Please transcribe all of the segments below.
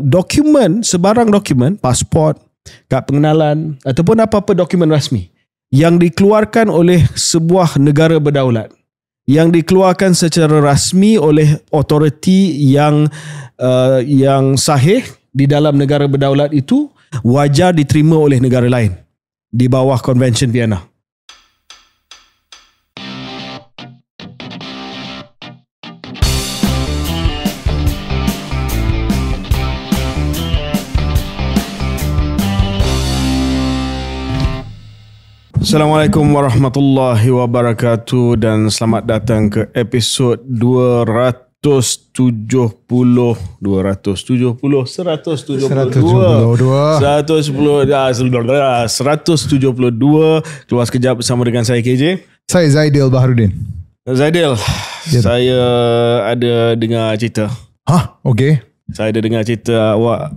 dokumen, sebarang dokumen, pasport, kad pengenalan ataupun apa-apa dokumen rasmi yang dikeluarkan oleh sebuah negara berdaulat, yang dikeluarkan secara rasmi oleh autoriti yang sahih di dalam negara berdaulat itu, wajar diterima oleh negara lain di bawah Convention Vienna. Assalamualaikum warahmatullahi wabarakatuh dan selamat datang ke episod 172 keluar sekejap bersama dengan saya KJ. Saya Zaidil Baharudin. Zaidil, saya ada dengar cerita. Okey. Saya ada dengar cerita awak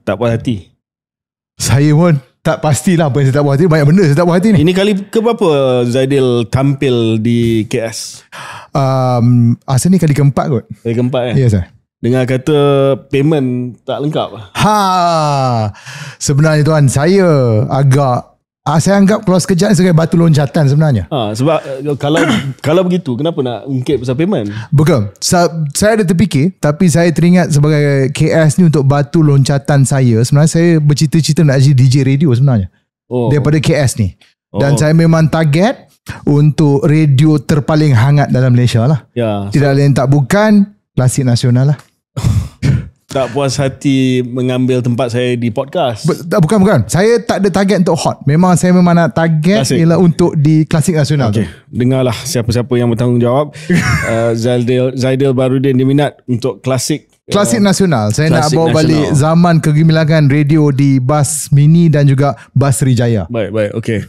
tak puas hati. Saya pun tak pastilah apa yang saya tak puas hati. Banyak benda saya tak puas hati ni. Ini kali ke berapa Zaidil tampil di KS? Asal ni kali keempat kot. Kali keempat kan? Ya, saya. Dengar kata payment tak lengkap. Sebenarnya tuan, saya anggap keluar sekejap sebagai batu loncatan sebenarnya. Sebab kalau begitu, kenapa nak ungkit pasal payment? Bukan. Saya ada terfikir, tapi saya teringat sebagai KS ni untuk batu loncatan saya. Sebenarnya saya bercita-cita nak jadi DJ radio sebenarnya. Daripada KS ni. Dan saya memang target untuk radio terpaling hangat dalam Malaysia lah. Ya. Tidak lain tak bukan Klasik Nasional lah. Tak puas hati mengambil tempat saya di podcast? Bukan. Saya tak ada target untuk hot. Saya memang nak target Klasik. Ialah untuk di Klasik Nasional. Okay. Dengarlah siapa-siapa yang bertanggungjawab. Zaidil Baharudin diminat untuk Klasik Nasional. Saya Klasik nak bawa balik zaman kegemilangan radio di Bas Mini dan juga Bas Rijaya. Baik. Okay.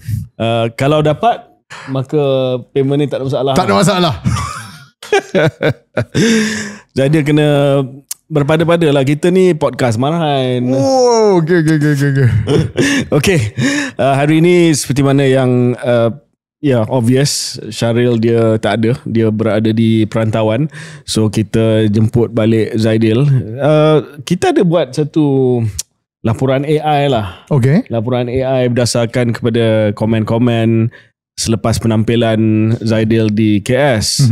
Kalau dapat, maka payment ni tak ada masalah. Tak ada masalah. Zaidil kena berpada-pada lah. Kita ni podcast marahan. Okay. Okay. Hari ini seperti mana yang obvious, Syaril dia tak ada. Dia berada di perantauan. So kita jemput balik Zaidil. Kita ada buat satu laporan AI lah. Okay. Laporan AI berdasarkan kepada komen-komen selepas penampilan Zaidil di KS.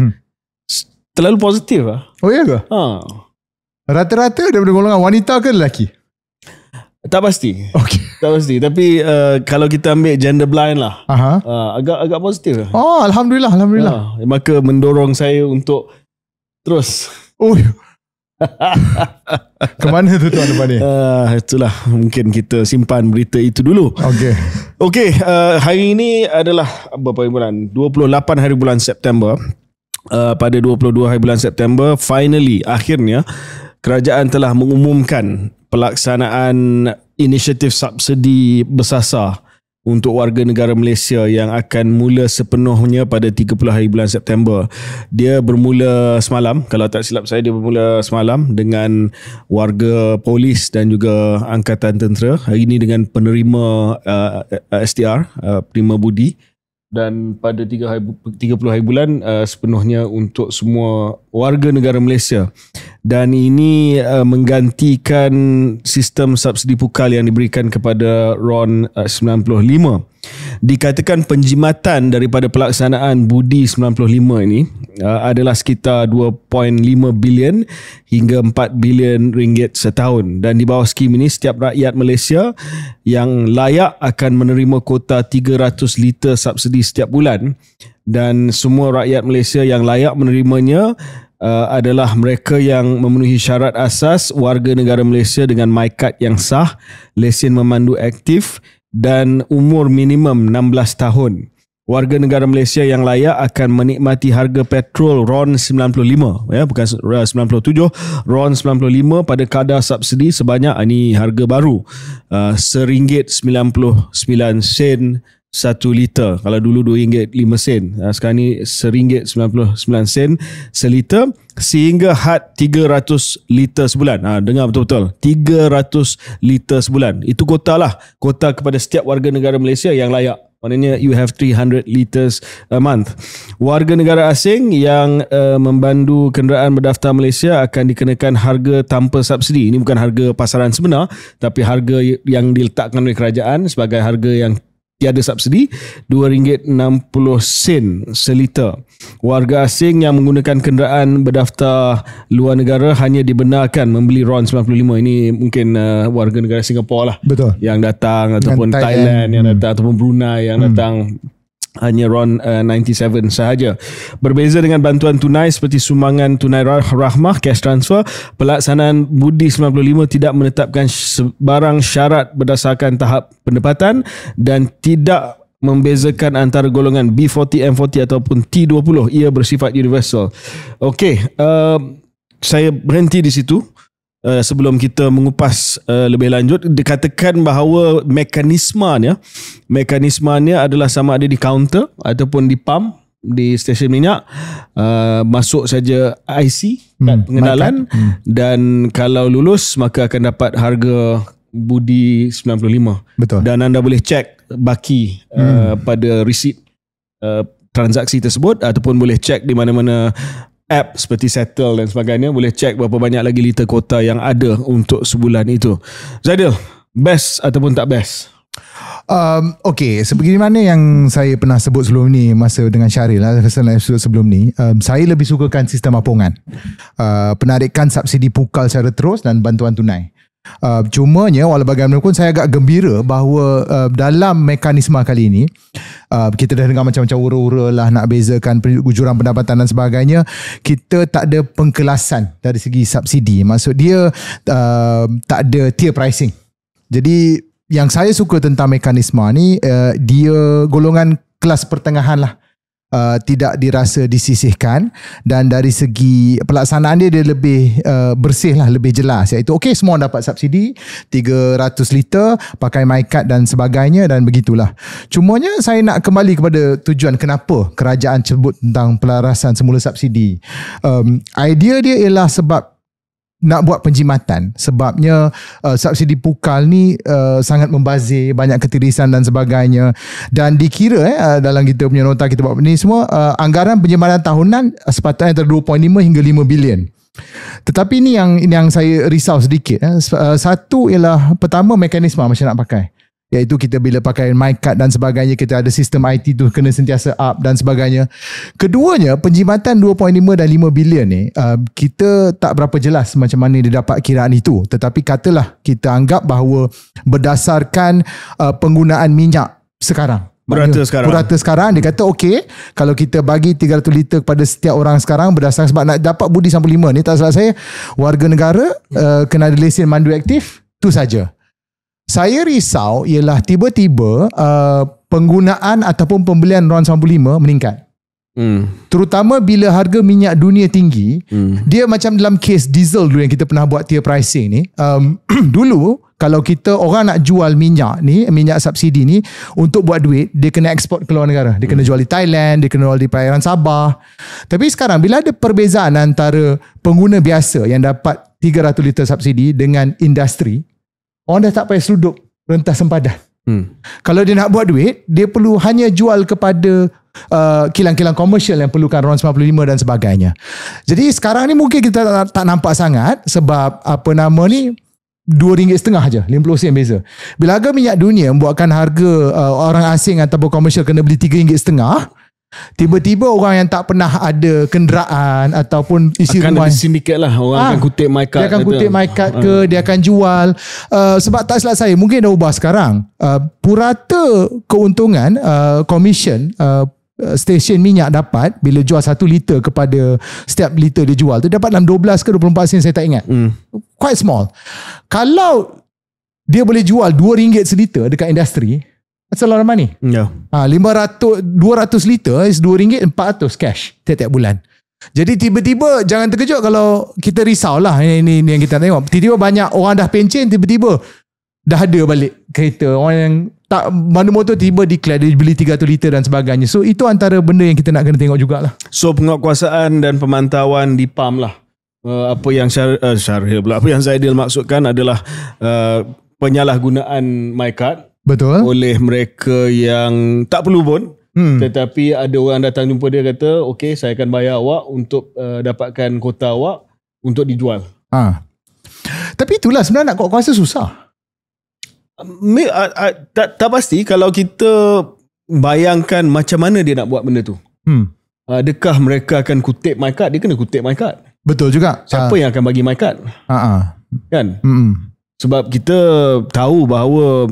Terlalu positif lah. Oh ya ke? Rata-rata daripada golongan wanita ke lelaki? Tak pasti. Okay. Tak pasti. Tapi kalau kita ambil gender blind lah, agak positif lah. Alhamdulillah. Maka mendorong saya untuk terus. Ke mana tu tuan depan ni? Itulah, mungkin kita simpan berita itu dulu. Okay. Hari ini adalah berapa bulan? 28 hari bulan September. Pada 22 hari bulan September, finally, akhirnya kerajaan telah mengumumkan pelaksanaan inisiatif subsidi bersasar untuk warga negara Malaysia yang akan mula sepenuhnya pada 30 hari bulan September. Dia bermula semalam, kalau tak silap saya dia bermula semalam dengan warga polis dan juga angkatan tentera. Hari ini dengan penerima STR, penerima budi. Dan pada 30 hari bulan sepenuhnya untuk semua warga negara Malaysia. Dan ini menggantikan sistem subsidi pukal yang diberikan kepada RON 95. Dikatakan penjimatan daripada pelaksanaan budi 95 ini adalah sekitar 2.5 bilion hingga 4 bilion ringgit setahun. Dan di bawah skim ini, setiap rakyat Malaysia yang layak akan menerima kota 300 liter subsidi setiap bulan. Dan semua rakyat Malaysia yang layak menerimanya adalah mereka yang memenuhi syarat asas warga negara Malaysia dengan MyKad yang sah, lesen memandu aktif dan umur minimum 16 tahun. Warga negara Malaysia yang layak akan menikmati harga petrol RON 95, bukan 97, RON 95 pada kadar subsidi sebanyak, ini harga baru, RM1.99 1 liter. Kalau dulu RM2.05, sekarang ni RM1.99 seliter, sehingga had 300 liter sebulan. Dengar betul-betul, 300 liter sebulan. Itu kota lah, kota kepada setiap warga negara Malaysia yang layak. Maknanya you have 300 liters a month. Warga negara asing yang membandu kenderaan berdaftar Malaysia akan dikenakan harga tanpa subsidi. Ini bukan harga pasaran sebenar, tapi harga yang diletakkan oleh kerajaan sebagai harga yang tiada subsidi, RM2.60 seliter. Warga asing yang menggunakan kenderaan berdaftar luar negara hanya dibenarkan membeli RON 95. Ini mungkin warga negara Singapura lah. Betul. Yang datang ataupun Thailand yang datang ataupun Brunei yang datang, hanya RON 97 sahaja. Berbeza dengan bantuan tunai seperti sumbangan tunai rahmah, cash transfer, pelaksanaan Budi 95 tidak menetapkan sebarang syarat berdasarkan tahap pendapatan dan tidak membezakan antara golongan B40, M40 ataupun T20. Ia bersifat universal. Okey, saya berhenti di situ. Sebelum kita mengupas lebih lanjut, dikatakan bahawa mekanismenya adalah sama ada di kaunter ataupun di pump di stesen minyak. Masuk saja IC pengenalan dan kalau lulus maka akan dapat harga Budi 95. Betul. Dan anda boleh cek baki pada resit transaksi tersebut ataupun boleh cek di mana-mana app seperti Settle dan sebagainya, boleh cek berapa banyak lagi liter kuota yang ada untuk sebulan itu. Zaidil, best ataupun tak best? Okay, sebegini mana yang saya pernah sebut sebelum ni masa dengan Syaril lah, episode sebelum ni, saya lebih sukakan sistem apungan, penarikan subsidi pukal secara terus dan bantuan tunai. Cumanya walau bagaimanapun saya agak gembira bahawa dalam mekanisme kali ini kita dah dengar macam-macam ura-ura lah nak bezakan jurang pendapatan dan sebagainya. Kita tak ada pengkelasan dari segi subsidi. Maksud dia tak ada tier pricing. Jadi yang saya suka tentang mekanisme ni, dia golongan kelas pertengahan lah. Tidak dirasa disisihkan dan dari segi pelaksanaan dia lebih bersih lah, lebih jelas, iaitu okey, semua dapat subsidi 300 liter, pakai MyCard dan sebagainya dan begitulah. Cumanya saya nak kembali kepada tujuan kenapa kerajaan sebut tentang pelarasan semula subsidi. Idea dia ialah sebab nak buat penjimatan, sebabnya subsidi pukal ni sangat membazir, banyak ketirisan dan sebagainya, dan dikira dalam kita punya nota kita buat ni semua, anggaran penjimatan tahunan sepatutnya antara 2.5 hingga 5 bilion. Tetapi ni yang saya risau sedikit. Satu ialah, pertama, mekanisme macam nak pakai, iaitu kita bila pakai MyCard dan sebagainya, kita ada sistem IT tu kena sentiasa up dan sebagainya. Keduanya, penjimatan 2.5 dan 5 bilion ni, kita tak berapa jelas macam mana dia dapat kiraan itu. Tetapi katalah kita anggap bahawa berdasarkan penggunaan minyak sekarang, Purata sekarang, dia kata okey, kalau kita bagi 300 liter kepada setiap orang sekarang, berdasarkan sebab nak dapat Budi 95 ni, tak salah saya, warga negara kena ada lesen mandu aktif, tu saja. Saya risau ialah tiba-tiba penggunaan ataupun pembelian RON 95 meningkat. Terutama bila harga minyak dunia tinggi. Dia macam dalam kes diesel dulu yang kita pernah buat tier pricing ni. Dulu kalau kita orang nak jual minyak ni, minyak subsidi ni untuk buat duit, dia kena eksport ke luar negara. Dia kena jual di Thailand, dia kena jual di perairan Sabah. Tapi sekarang bila ada perbezaan antara pengguna biasa yang dapat 300 liter subsidi dengan industri, orang dah tak payah seluduk rentas sempadan. Kalau dia nak buat duit, dia perlu hanya jual kepada kilang-kilang komersial yang perlukan RON 95 dan sebagainya. Jadi sekarang ni mungkin kita tak nampak sangat sebab apa nama ni, RM2.50 je, 50 sen beza. Bila harga minyak dunia membuatkan harga orang asing ataupun komersial kena beli RM3.50, tiba-tiba orang yang tak pernah ada kenderaan ataupun isi akan rumah, ada sindiket lah, orang akan kutip MyCard. Dia akan kutip MyCard ke, dia akan jual. Sebab tak silap saya, mungkin dah ubah sekarang. Purata keuntungan, commission stesen minyak dapat bila jual 1 liter kepada setiap liter dia jual tu, dapat dalam 12 ke 24 sen, saya tak ingat. Quite small. Kalau dia boleh jual RM2 seliter dekat industri, that's a lot of money. 200 liter is RM2.400 cash tiap-tiap bulan. Jadi tiba-tiba jangan terkejut kalau kita risau lah. Ini yang kita tengok. Tiba-tiba banyak orang dah pencen, tiba-tiba dah ada balik kereta. Orang yang tak mana motor tiba declare dia beli 300 liter dan sebagainya. So itu antara benda yang kita nak kena tengok jugalah. So penguatkuasaan dan pemantauan di PAM lah. Apa yang Syaril pula, apa yang Zaidil maksudkan adalah penyalahgunaan MyCard. Betul. oleh mereka yang tak perlu pun. Tetapi ada orang datang jumpa dia kata, okay, saya akan bayar awak untuk dapatkan kota awak untuk dijual. Tapi itulah sebenarnya nak kuasa susah. Tak pasti kalau kita bayangkan macam mana dia nak buat benda tu. Adakah mereka akan kutip my card? Dia kena kutip my card. Betul juga. Siapa yang akan bagi my card? Kan? Sebab kita tahu bahawa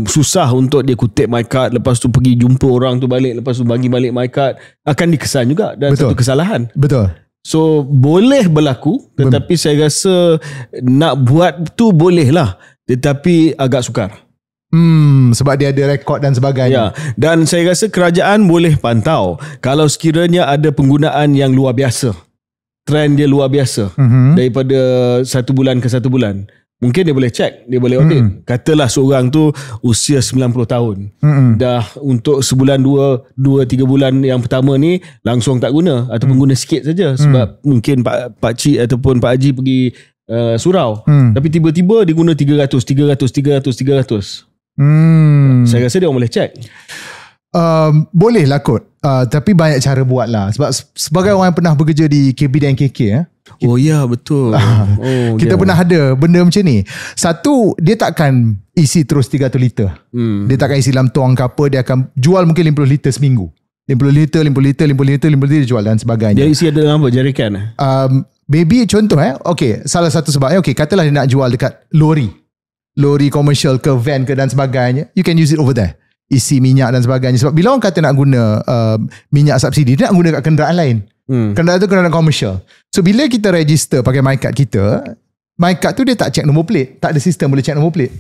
susah untuk dia kutip my card, lepas tu pergi jumpa orang tu balik, lepas tu bagi balik my card, akan dikesan juga dan satu kesalahan. Betul. So boleh berlaku, tetapi saya rasa nak buat tu boleh lah, tetapi agak sukar. Sebab dia ada rekod dan sebagainya. Dan saya rasa kerajaan boleh pantau kalau sekiranya ada penggunaan yang luar biasa, trend dia luar biasa, daripada satu bulan ke satu bulan. Mungkin dia boleh check, dia boleh audit. Katalah seorang tu usia 90 tahun. Dah untuk sebulan, 2-3 bulan yang pertama ni langsung tak guna ataupun guna sikit saja sebab mungkin Pak Cik ataupun Pak Haji pergi surau. Tapi tiba-tiba dia guna 300. Saya rasa dia orang boleh check. Boleh lah kot. Tapi banyak cara buat lah. Sebab sebagai orang yang pernah bekerja di KB dan KK, oh ya, betul. Kita pernah ada benda macam ni. Satu, dia takkan isi terus 300 liter. Dia takkan isi dalam tong ke apa. Dia akan jual mungkin 50 liter seminggu. 50 liter dia jual dan sebagainya. Dia isi ada apa? Jerikan? Maybe contoh okay, salah satu sebabnya, okay, katalah dia nak jual dekat lori komersial ke van ke dan sebagainya. You can use it over there. Isi minyak dan sebagainya. Sebab bila orang kata nak guna minyak subsidi, dia nak guna kat kenderaan lain. Kenderaan tu kenderaan komersial. So bila kita register pakai MyCard kita, MyCard tu dia tak check nombor plate. Tak ada sistem boleh check nombor plate.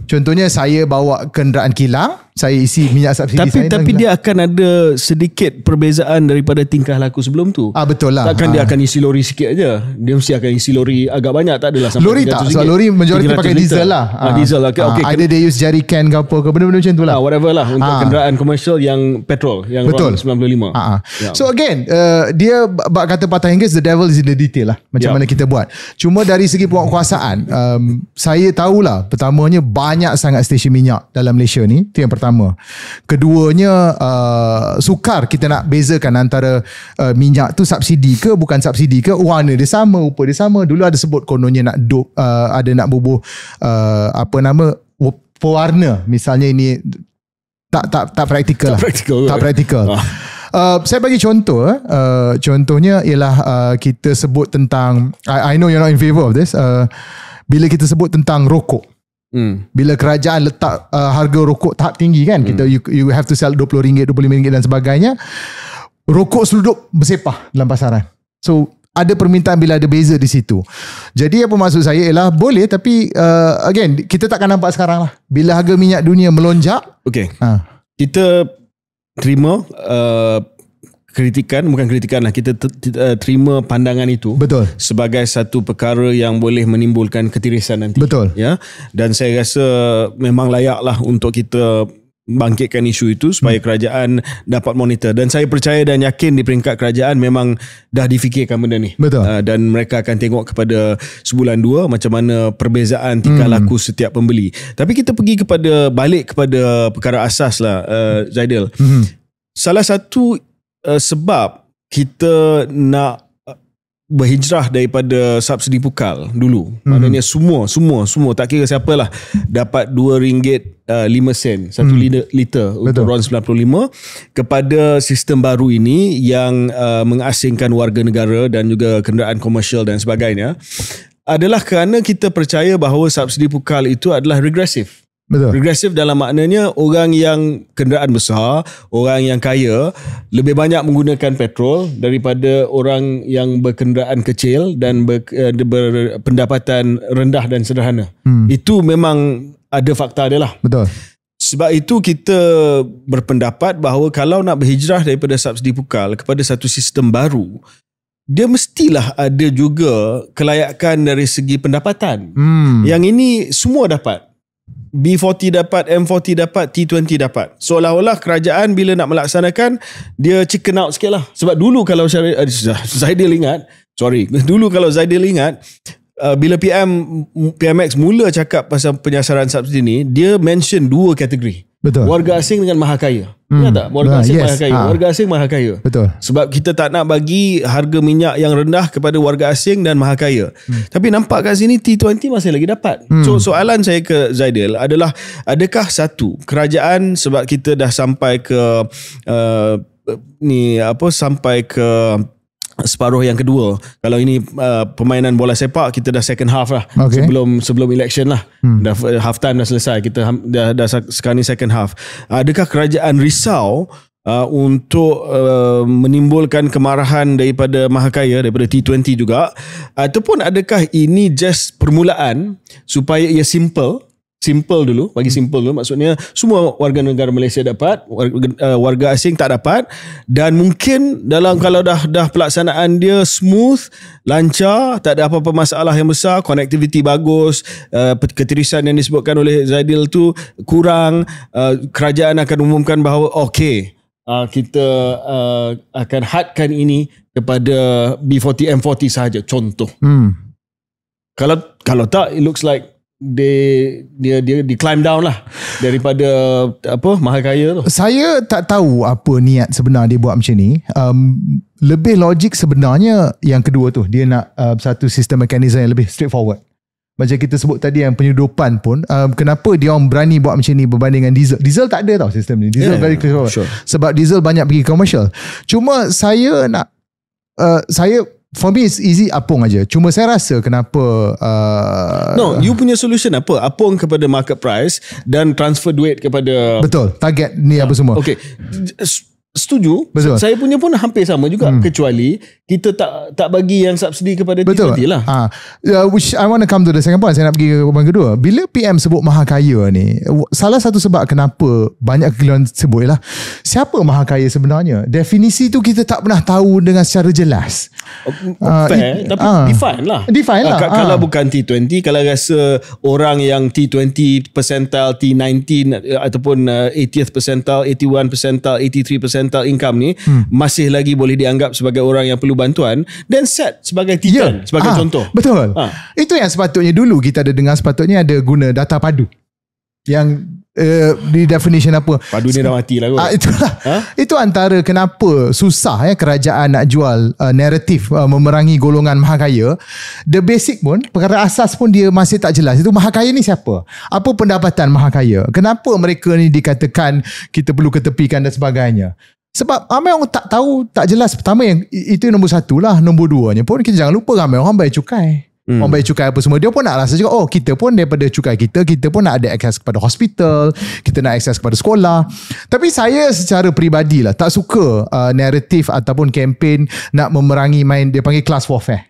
Contohnya saya bawa kenderaan kilang, saya isi minyak subsidi tapi dia akan ada sedikit perbezaan daripada tingkah laku sebelum tu. Betul lah. Takkan dia akan isi lori sikit aja. Dia mesti akan isi lori agak banyak. Tak adalah sampai lori tak. Sebab lori majoriti pakai diesel lah. Diesel lah. Okay, ada dia use jerrycan ke apa ke, benda-benda macam tu lah. Whatever lah. Untuk kenderaan komersial yang petrol, yang betul. 95. So again, dia kata patah Inggeris, the devil is in the detail lah. Macam mana kita buat. Cuma dari segi penguasaan, saya tahulah pertamanya banyak sangat stesen minyak dalam Malaysia ni. Itu yang pertama. Keduanya, sukar kita nak bezakan antara minyak tu subsidi ke bukan subsidi ke. Warna dia sama, rupa dia sama. Dulu ada sebut kononnya nak ada nak bubuh pewarna. Misalnya ini tak praktikal. Tak praktikal. Saya bagi contoh. Contohnya ialah kita sebut tentang, I know you're not in favor of this. Bila kita sebut tentang rokok. Bila kerajaan letak harga rokok tahap tinggi kan, kita you have to sell RM20, RM25 dan sebagainya, rokok seluduk bersepah dalam pasaran. So ada permintaan bila ada beza di situ. Jadi apa maksud saya ialah boleh, tapi again kita takkan nampak sekarang lah. Bila harga minyak dunia melonjak, kita terima bukan kritikan lah, kita terima pandangan itu. Betul. Sebagai satu perkara yang boleh menimbulkan ketirisan nanti. Betul. Ya. Dan saya rasa memang layaklah untuk kita bangkitkan isu itu supaya kerajaan dapat monitor. Dan saya percaya dan yakin di peringkat kerajaan memang dah difikirkan benda ni. Betul. Dan mereka akan tengok kepada sebulan dua macam mana perbezaan tingkah laku setiap pembeli. Tapi kita pergi balik kepada perkara asas lah, Zaidil. Salah satu sebab kita nak berhijrah daripada subsidi pukal dulu, maknanya semua tak kira siapalah dapat RM2.05 1 liter untuk RON 95 kepada sistem baru ini yang mengasingkan warga negara dan juga kenderaan komersial dan sebagainya, adalah kerana kita percaya bahawa subsidi pukal itu adalah regresif. Betul. Regresif dalam maknanya orang yang kenderaan besar, orang yang kaya lebih banyak menggunakan petrol daripada orang yang berkenderaan kecil dan berpendapatan rendah dan sederhana. Itu memang ada fakta dia lah. Betul. Sebab itu kita berpendapat bahawa kalau nak berhijrah daripada subsidi pukal kepada satu sistem baru, dia mestilah ada juga kelayakan dari segi pendapatan. Yang ini semua dapat. B40 dapat, M40 dapat, T20 dapat. Seolah-olah kerajaan bila nak melaksanakan, dia chicken out sikit lah. Sebab dulu kalau Zaidil ingat, bila PMX mula cakap pasal penyasaran subsidi ni, dia mention 2 kategori. Betul. Warga asing dengan maha kaya. Ingat tak? Warga asing maha kaya. Warga asing maha kaya. Betul. Sebab kita tak nak bagi harga minyak yang rendah kepada warga asing dan maha kaya. Tapi nampak kat sini T20 masih lagi dapat. So soalan saya ke Zaidil adalah, adakah satu kerajaan, sebab kita dah sampai ke sampai ke separuh yang kedua. Kalau ini permainan bola sepak, kita dah second half lah. Okay. Sebelum election lah. Dah half time dah selesai. Kita dah sekarang ni second half. Adakah kerajaan risau untuk menimbulkan kemarahan daripada mahakaya, daripada T20 juga, ataupun adakah ini just permulaan supaya ia simple dulu, bagi simple dulu, maksudnya semua warga negara Malaysia dapat, warga asing tak dapat, dan mungkin kalau dah pelaksanaan dia smooth, lancar, tak ada apa-apa masalah yang besar, konektiviti bagus, ketirisan yang disebutkan oleh Zaidil tu kurang, kerajaan akan umumkan bahawa kita akan hadkan ini kepada B40 M40 sahaja, contoh. Kalau tak, it looks like dia climb down lah daripada mahakaya tu. Saya tak tahu apa niat sebenar dia buat macam ni. Lebih logik sebenarnya yang kedua tu, dia nak satu sistem mekanisme yang lebih straightforward. Macam kita sebut tadi, yang penyeludupan pun, kenapa dia orang berani buat macam ni berbanding dengan diesel. Diesel tak ada tau sistem ni. Diesel very straightforward. Sure. Sebab diesel banyak pergi commercial. Cuma for me it's easy, apung aja. Cuma saya rasa kenapa you punya solution apa? Apung kepada market price dan transfer duit kepada, betul, target ni apa semua. Okay, setuju. Betul. Saya punya pun hampir sama juga, kecuali kita tak bagi yang subsidi kepada T20 lah. Which I want to come to the second point. Saya nak pergi ke point kedua. Bila PM sebut maha kaya ni, salah satu sebab kenapa banyak kekeliruan sebut ialah siapa maha kaya sebenarnya. Definisi tu kita tak pernah tahu dengan secara jelas. Fair, tapi define lah. Kalau bukan T20, kalau rasa orang yang T20 percentile, T19 ataupun 80th percentile, 81 percentile, 83 percentile income ni masih lagi boleh dianggap sebagai orang yang perlu bantuan, then set sebagai T10 sebagai contoh. Betul. Itu yang sepatutnya dulu kita ada dengar, sepatutnya ada guna data padu. Yang di definition apa? Padu ni dah mati lah kot. Itulah. Itu antara kenapa susah kerajaan nak jual naratif memerangi golongan mahakaya. The basic pun, perkara asas pun dia masih tak jelas. Itu mahakaya ni siapa? Apa pendapatan mahakaya? Kenapa mereka ni dikatakan kita perlu ketepikan dan sebagainya? Sebab ramai orang tak tahu, tak jelas. Pertama, yang itu nombor satu lah. Nombor duanya pun kita jangan lupa ramai orang bayar cukai. Orang bayar cukai apa semua, dia pun nak rasa juga, kita pun daripada cukai kita pun nak ada akses kepada hospital, kita nak akses kepada sekolah. Tapi saya secara peribadi lah tak suka naratif ataupun kempen nak memerangi, dia panggil class warfare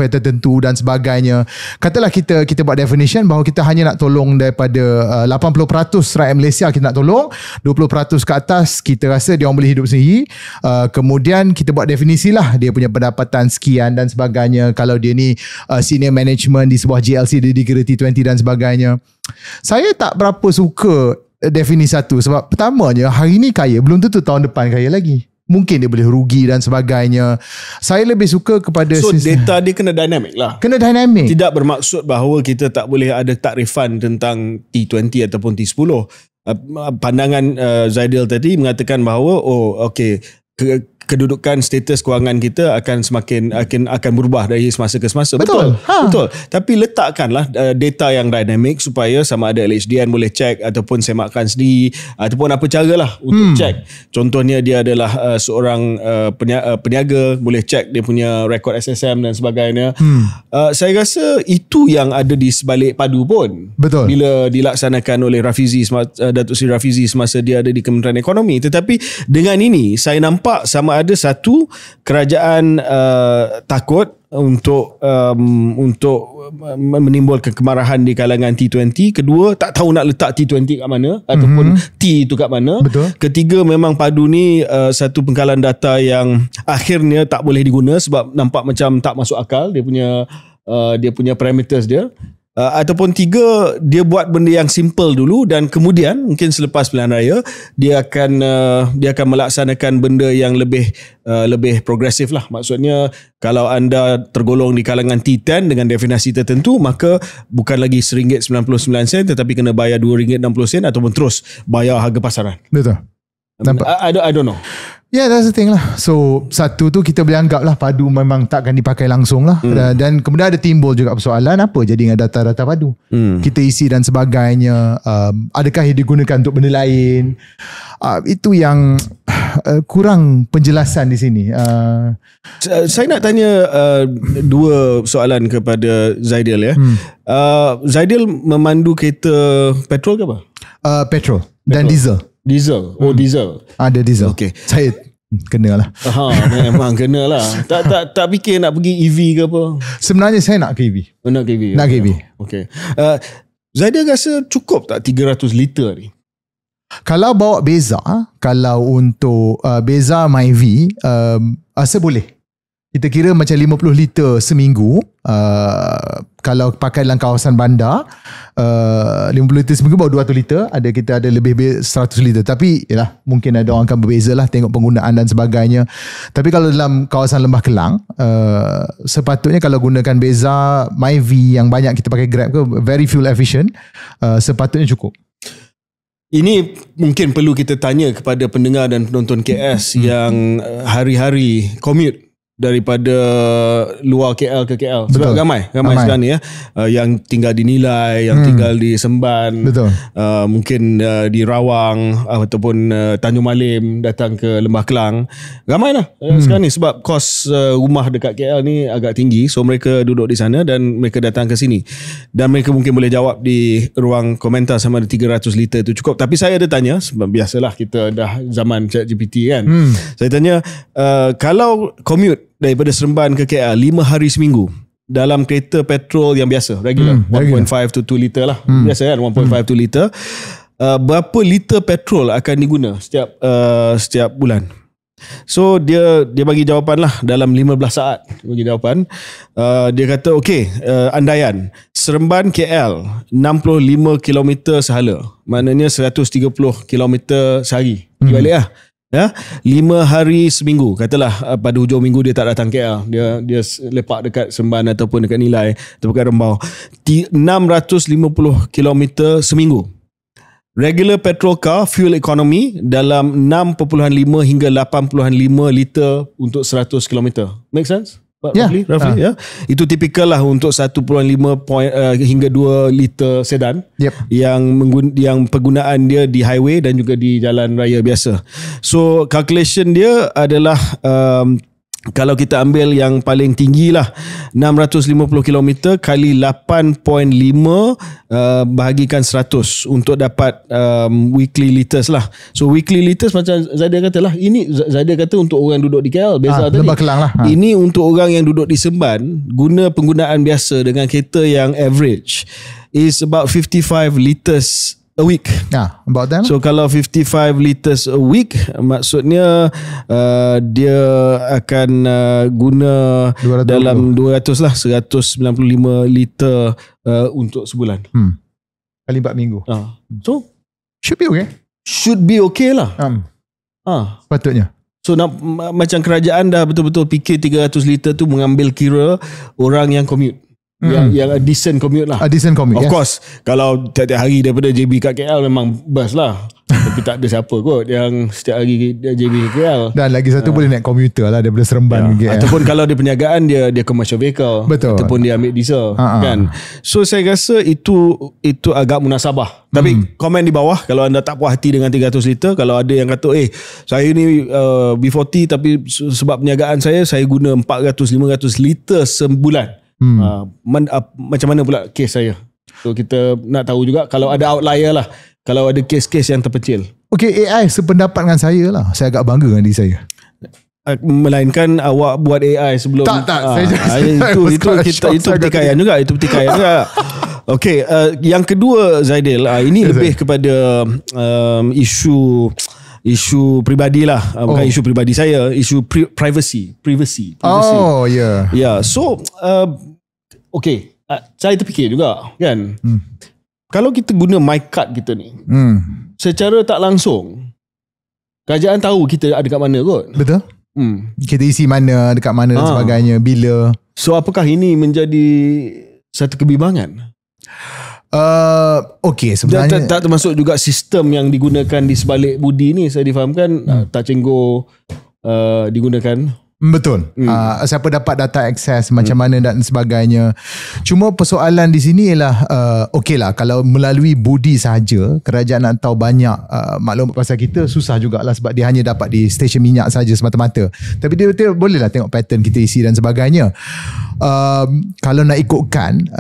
tertentu dan sebagainya. Katalah kita buat definition bahawa kita hanya nak tolong daripada 80% rakyat Malaysia kita nak tolong, 20% ke atas kita rasa dia orang boleh hidup sendiri. Kemudian kita buat definisi lah, dia punya pendapatan sekian dan sebagainya. Kalau dia ni senior management di sebuah GLC, dia dikira T20 dan sebagainya. Saya tak berapa suka definisi satu, sebab pertamanya hari ni kaya, belum tentu tahun depan kaya lagi. Mungkin dia boleh rugi dan sebagainya. Saya lebih suka kepada data dia kena dynamic lah. Kena dynamic. Tidak bermaksud bahawa kita tak boleh ada takrifan tentang T20 ataupun T10. Pandangan Zaidil tadi mengatakan bahawa kedudukan status kewangan kita akan berubah dari semasa ke semasa. Betul. Tapi letakkanlah data yang dynamic supaya sama ada LHDN boleh check ataupun semakkan sendiri ataupun apa caralah untuk check. Contohnya dia adalah seorang peniaga, boleh check dia punya rekod SSM dan sebagainya. Saya rasa itu yang ada di sebalik padu pun. Betul. Bila dilaksanakan oleh Datuk Seri Rafizi semasa dia ada di Kementerian Ekonomi. Tetapi dengan ini saya nampak sama ada satu, kerajaan takut untuk menimbulkan kemarahan di kalangan T20. Kedua, tak tahu nak letak T20 kat mana ataupun T itu kat mana. Betul. Ketiga, memang padu ni satu pengkalan data yang akhirnya tak boleh diguna sebab nampak macam tak masuk akal dia punya parameters dia. Ataupun 3, dia buat benda yang simple dulu dan kemudian mungkin selepas pilihan raya dia akan melaksanakan benda yang lebih progresif lah. Maksudnya kalau anda tergolong di kalangan T10 dengan definisi tertentu, maka bukan lagi RM1.99 tetapi kena bayar RM2.60 ataupun terus bayar harga pasaran. Betul. I don't know. Yeah, that's the thing lah. So satu tu kita boleh anggap lah padu memang takkan dipakai langsung lah. Dan kemudian ada timbul juga persoalan apa jadi dengan data-data padu. Kita isi dan sebagainya. Adakah ia digunakan untuk benda lain? Itu yang kurang penjelasan di sini. Saya nak tanya 2 soalan kepada Zaidil ya. Zaidil memandu kereta petrol ke apa? Petrol dan diesel. Diesel. Diesel. Ada diesel. Okay. Saya kenalah. Memang kenalah. Tak fikir nak pergi EV ke apa? Sebenarnya saya nak ke EV. Nak ke EV. Nak ke EV. Okay. Zaidil rasa cukup tak 300 liter ni? Kalau bawa Beza, kalau untuk Beza MyV, rasa boleh. Kita kira macam 50 liter seminggu. Kalau pakai dalam kawasan bandar, 50 liter seminggu baru 200 liter. Kita ada lebih 100 liter. Tapi yalah, mungkin ada orang akan berbeza lah tengok penggunaan dan sebagainya. Tapi kalau dalam kawasan Lembah Kelang, sepatutnya kalau gunakan Beza MyV yang banyak kita pakai Grab ke, very fuel efficient, sepatutnya cukup. Ini mungkin perlu kita tanya kepada pendengar dan penonton KS yang hari-hari commute daripada luar KL ke KL. Sebab ramai sekarang ni yang tinggal di Nilai, yang tinggal di Semban, mungkin di Rawang ataupun Tanjung Malim datang ke Lembah Kelang. Ramai lah sekarang ni sebab kos rumah dekat KL ni agak tinggi, so mereka duduk di sana dan mereka datang ke sini. Dan mereka mungkin boleh jawab di ruang komentar sama ada 300 liter itu cukup. Tapi saya ada tanya, sebab biasalah kita dah zaman ChatGPT kan. Saya tanya, kalau commute daripada Seremban ke KL 5 hari seminggu dalam kereta petrol yang biasa, regular, 1.5 to 2 liter lah, biasa kan, 1.5 to 2 liter, berapa liter petrol akan diguna setiap bulan? So dia bagi jawapan lah dalam 15 saat. Dia bagi jawapan. Dia kata andaian Seremban KL 65 km sehala, maknanya 130 km sehari. Balik lah. 5 hari seminggu, katalah pada hujung minggu dia tak datang KL, dia lepak dekat Seremban ataupun dekat Nilai atau dekat Rembau, 650 km seminggu. Regular petrol car fuel economy dalam 6.5 hingga 8.5 liter untuk 100 km. Make sense? Roughly, yeah. Itu tipikal lah untuk 1.5 hingga 2 liter sedan yang penggunaan dia di highway dan juga di jalan raya biasa. So calculation dia adalah kalau kita ambil yang paling tinggi lah, 650 km kali 8.5 bahagikan 100 untuk dapat weekly liters lah. So weekly liters macam Zaidil kata lah, ini Zaidil kata untuk orang duduk di KL biasa tadi. Lah. Ini untuk orang yang duduk di Semban, guna penggunaan biasa dengan kereta yang average is about 55 liters a week. About that. So kalau 55 liters a week, maksudnya dia akan guna 200 dalam 200 lah, 195 liter untuk sebulan. Kali 4 minggu. So should be okay. Should be okay lah. Sepatutnya. So macam kerajaan dah betul-betul fikir 300 liter tu mengambil kira orang yang commute. Yang a decent commute lah. A decent commute, of course. Kalau tiap-tiap hari daripada JB kat KL memang bus lah. Tapi tak ada siapa kot yang setiap hari JB ke KL. Dan lagi satu boleh naik komuter lah daripada Seremban ke KL. Ataupun kalau dia perniagaan, dia commercial vehicle. Betul. Ataupun dia ambil diesel. Kan? So saya rasa itu agak munasabah. Tapi komen di bawah kalau anda tak puas hati dengan 300 liter. Kalau ada yang kata saya ni B40 tapi sebab perniagaan saya guna 400-500 liter sebulan. Macam mana pula kes saya? So kita nak tahu juga kalau ada outlier lah, kalau ada kes-kes yang terpencil. Okay, AI sependapat dengan saya lah. Saya agak bangga dengan diri saya. Melainkan awak buat AI sebelum. Tak. Itu pertikaian juga. Itu pertikaian juga. Okay, yang kedua Zaidil, ini lebih kepada isu peribadi lah, bukan isu peribadi saya, isu privacy. Oh yeah. So okay, saya terfikir juga kan. Kalau kita guna MyCard kita ni, secara tak langsung kerajaan tahu kita ada kat mana kot. Betul. Kita isi mana, dekat mana dan sebagainya, bila. So apakah ini menjadi satu kebimbangan? Okey, sebenarnya tak termasuk juga sistem yang digunakan di sebalik budi ni. Saya difahamkan Touch 'n Go digunakan. Betul. Siapa dapat data akses macam mana dan sebagainya. Cuma persoalan di sini ialah okeylah, kalau melalui budi sahaja kerajaan nak tahu banyak maklumat pasal kita, susah jugalah sebab dia hanya dapat di stesen minyak saja semata-mata. Tapi dia bolehlah tengok pattern kita isi dan sebagainya. Kalau nak ikutkan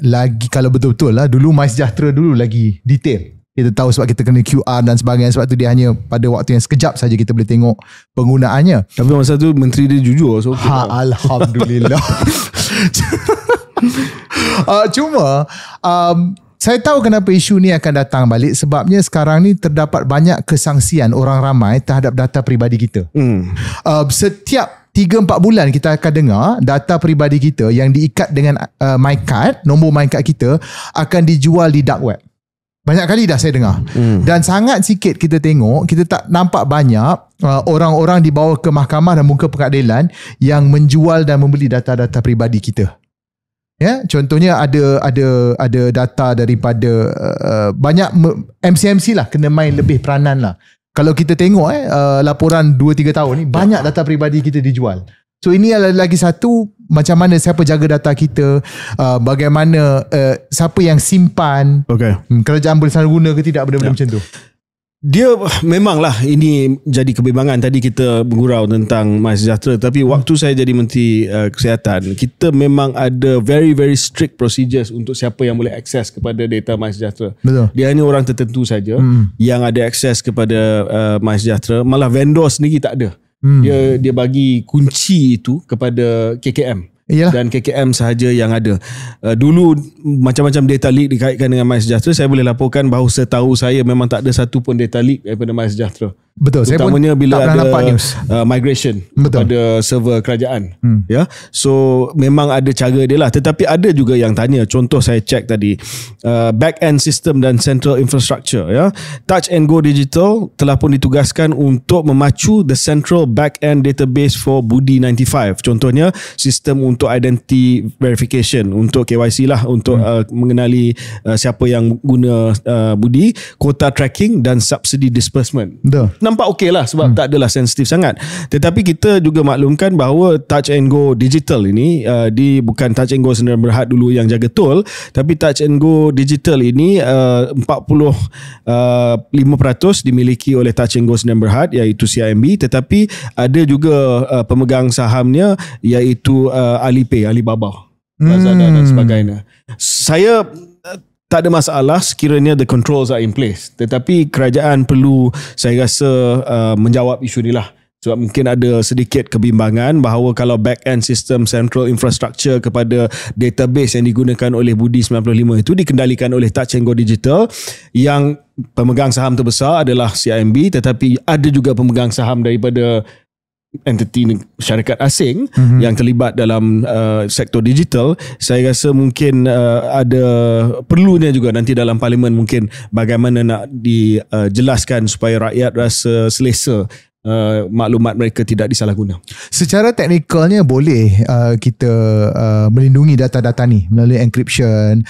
lagi, kalau betul-betul lah, dulu MySejahtera dulu lagi detail. Kita tahu sebab kita kena QR dan sebagainya. Sebab tu dia hanya pada waktu yang sekejap saja kita boleh tengok penggunaannya. Tapi masa tu menteri dia jujur, so Alhamdulillah. Cuma saya tahu kenapa isu ni akan datang balik. Sebabnya sekarang ni terdapat banyak kesangsian orang ramai terhadap data peribadi kita. Setiap 3-4 bulan kita akan dengar data peribadi kita yang diikat dengan MyCard, nombor MyCard kita akan dijual di dark web. Banyak kali dah saya dengar. Dan sangat sikit kita tengok, kita tak nampak banyak orang-orang dibawa ke mahkamah dan muka pengadilan yang menjual dan membeli data-data peribadi kita. Ya, contohnya ada data daripada banyak MCMC lah kena main lebih peranan lah. Kalau kita tengok laporan 2-3 tahun ni, banyak data peribadi kita dijual. So ini adalah lagi satu, macam mana siapa jaga data kita, bagaimana siapa yang simpan, kerajaan boleh salah guna ke tidak, benda-benda macam tu. Dia memanglah ini jadi kebimbangan. Tadi kita bergurau tentang MySejahtera, tapi waktu saya jadi Menteri Kesihatan, kita memang ada very very strict procedures untuk siapa yang boleh akses kepada data MySejahtera. Betul. Dia hanya orang tertentu saja yang ada akses kepada MySejahtera. Malah vendor sendiri tak ada. Dia bagi kunci itu kepada KKM. Iyalah. Dan KKM sahaja yang ada. Dulu macam-macam data leak dikaitkan dengan MySejahtera. Saya boleh laporkan bahawa setahu saya memang tak ada satu pun data leak daripada MySejahtera. Betul. Terutamanya saya pun bila tak ada news. Migration. Betul. Kepada server kerajaan. Ya, so memang ada cara dia lah. Tetapi ada juga yang tanya. Contoh saya cek tadi, back end system dan central infrastructure. Ya, Touch 'n Go Digital telah pun ditugaskan untuk memacu the central back end database for Budi 95. Contohnya sistem untuk identity verification, untuk KYC lah, untuk mengenali siapa yang guna budi, quota tracking dan subsidy disbursement. Nampak okey lah sebab tak adalah sensitif sangat. Tetapi kita juga maklumkan bahawa Touch 'n Go Digital ini bukan Touch 'n Go Sdn Bhd dulu yang jaga tol, tapi Touch 'n Go Digital ini 45% dimiliki oleh Touch 'n Go Sdn Bhd, iaitu CIMB, tetapi ada juga pemegang sahamnya iaitu Alibaba, Lazada dan sebagainya. Saya tak ada masalah sekiranya the controls are in place, tetapi kerajaan perlu, saya rasa, menjawab isu ni lah. Sebab mungkin ada sedikit kebimbangan bahawa kalau back end system central infrastructure kepada database yang digunakan oleh Budi 95 itu dikendalikan oleh Touch 'n Go Digital, yang pemegang saham terbesar adalah CIMB, tetapi ada juga pemegang saham daripada entiti syarikat asing yang terlibat dalam sektor digital. Saya rasa mungkin ada perlunya juga nanti dalam parlimen mungkin bagaimana nak dijelaskan supaya rakyat rasa selesa maklumat mereka tidak disalahguna. Secara teknikalnya boleh kita melindungi data-data ni melalui encryption,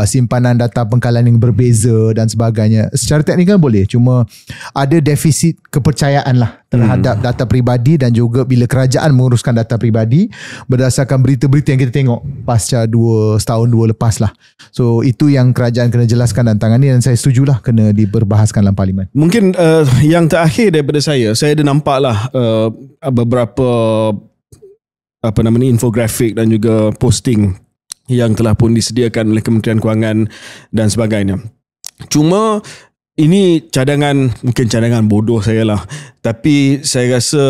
simpanan data pengkalan yang berbeza dan sebagainya. Secara teknikal boleh, cuma ada defisit kepercayaan lah terhadap data peribadi, dan juga bila kerajaan menguruskan data peribadi berdasarkan berita-berita yang kita tengok pasca setahun dua lepas lah. So itu yang kerajaan kena jelaskan dan tangani, dan saya setujulah kena diperbahaskan dalam parlimen. Mungkin yang terakhir daripada saya ada nampaklah beberapa infografik dan juga posting yang telah pun disediakan oleh Kementerian Kewangan dan sebagainya. Cuma ini mungkin cadangan bodoh saya lah, tapi saya rasa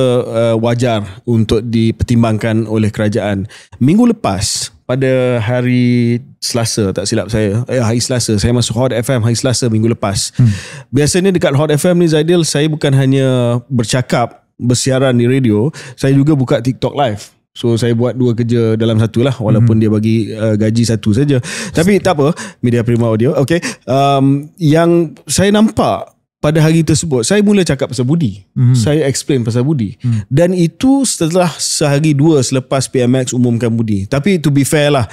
wajar untuk dipertimbangkan oleh kerajaan. Minggu lepas, pada hari Selasa, tak silap saya, hari Selasa, saya masuk Hot FM hari Selasa minggu lepas. Biasanya dekat Hot FM ni, Zaidil, saya bukan hanya bersiaran di radio, saya juga buka TikTok live. So saya buat 2 kerja dalam satu lah, walaupun dia bagi gaji satu saja. Tapi tak apa, Media Prima Audio. Okay. Yang saya nampak pada hari tersebut, saya mula cakap pasal budi. Saya explain pasal budi. Dan itu setelah sehari 2 selepas PMX umumkan budi. Tapi to be fair lah,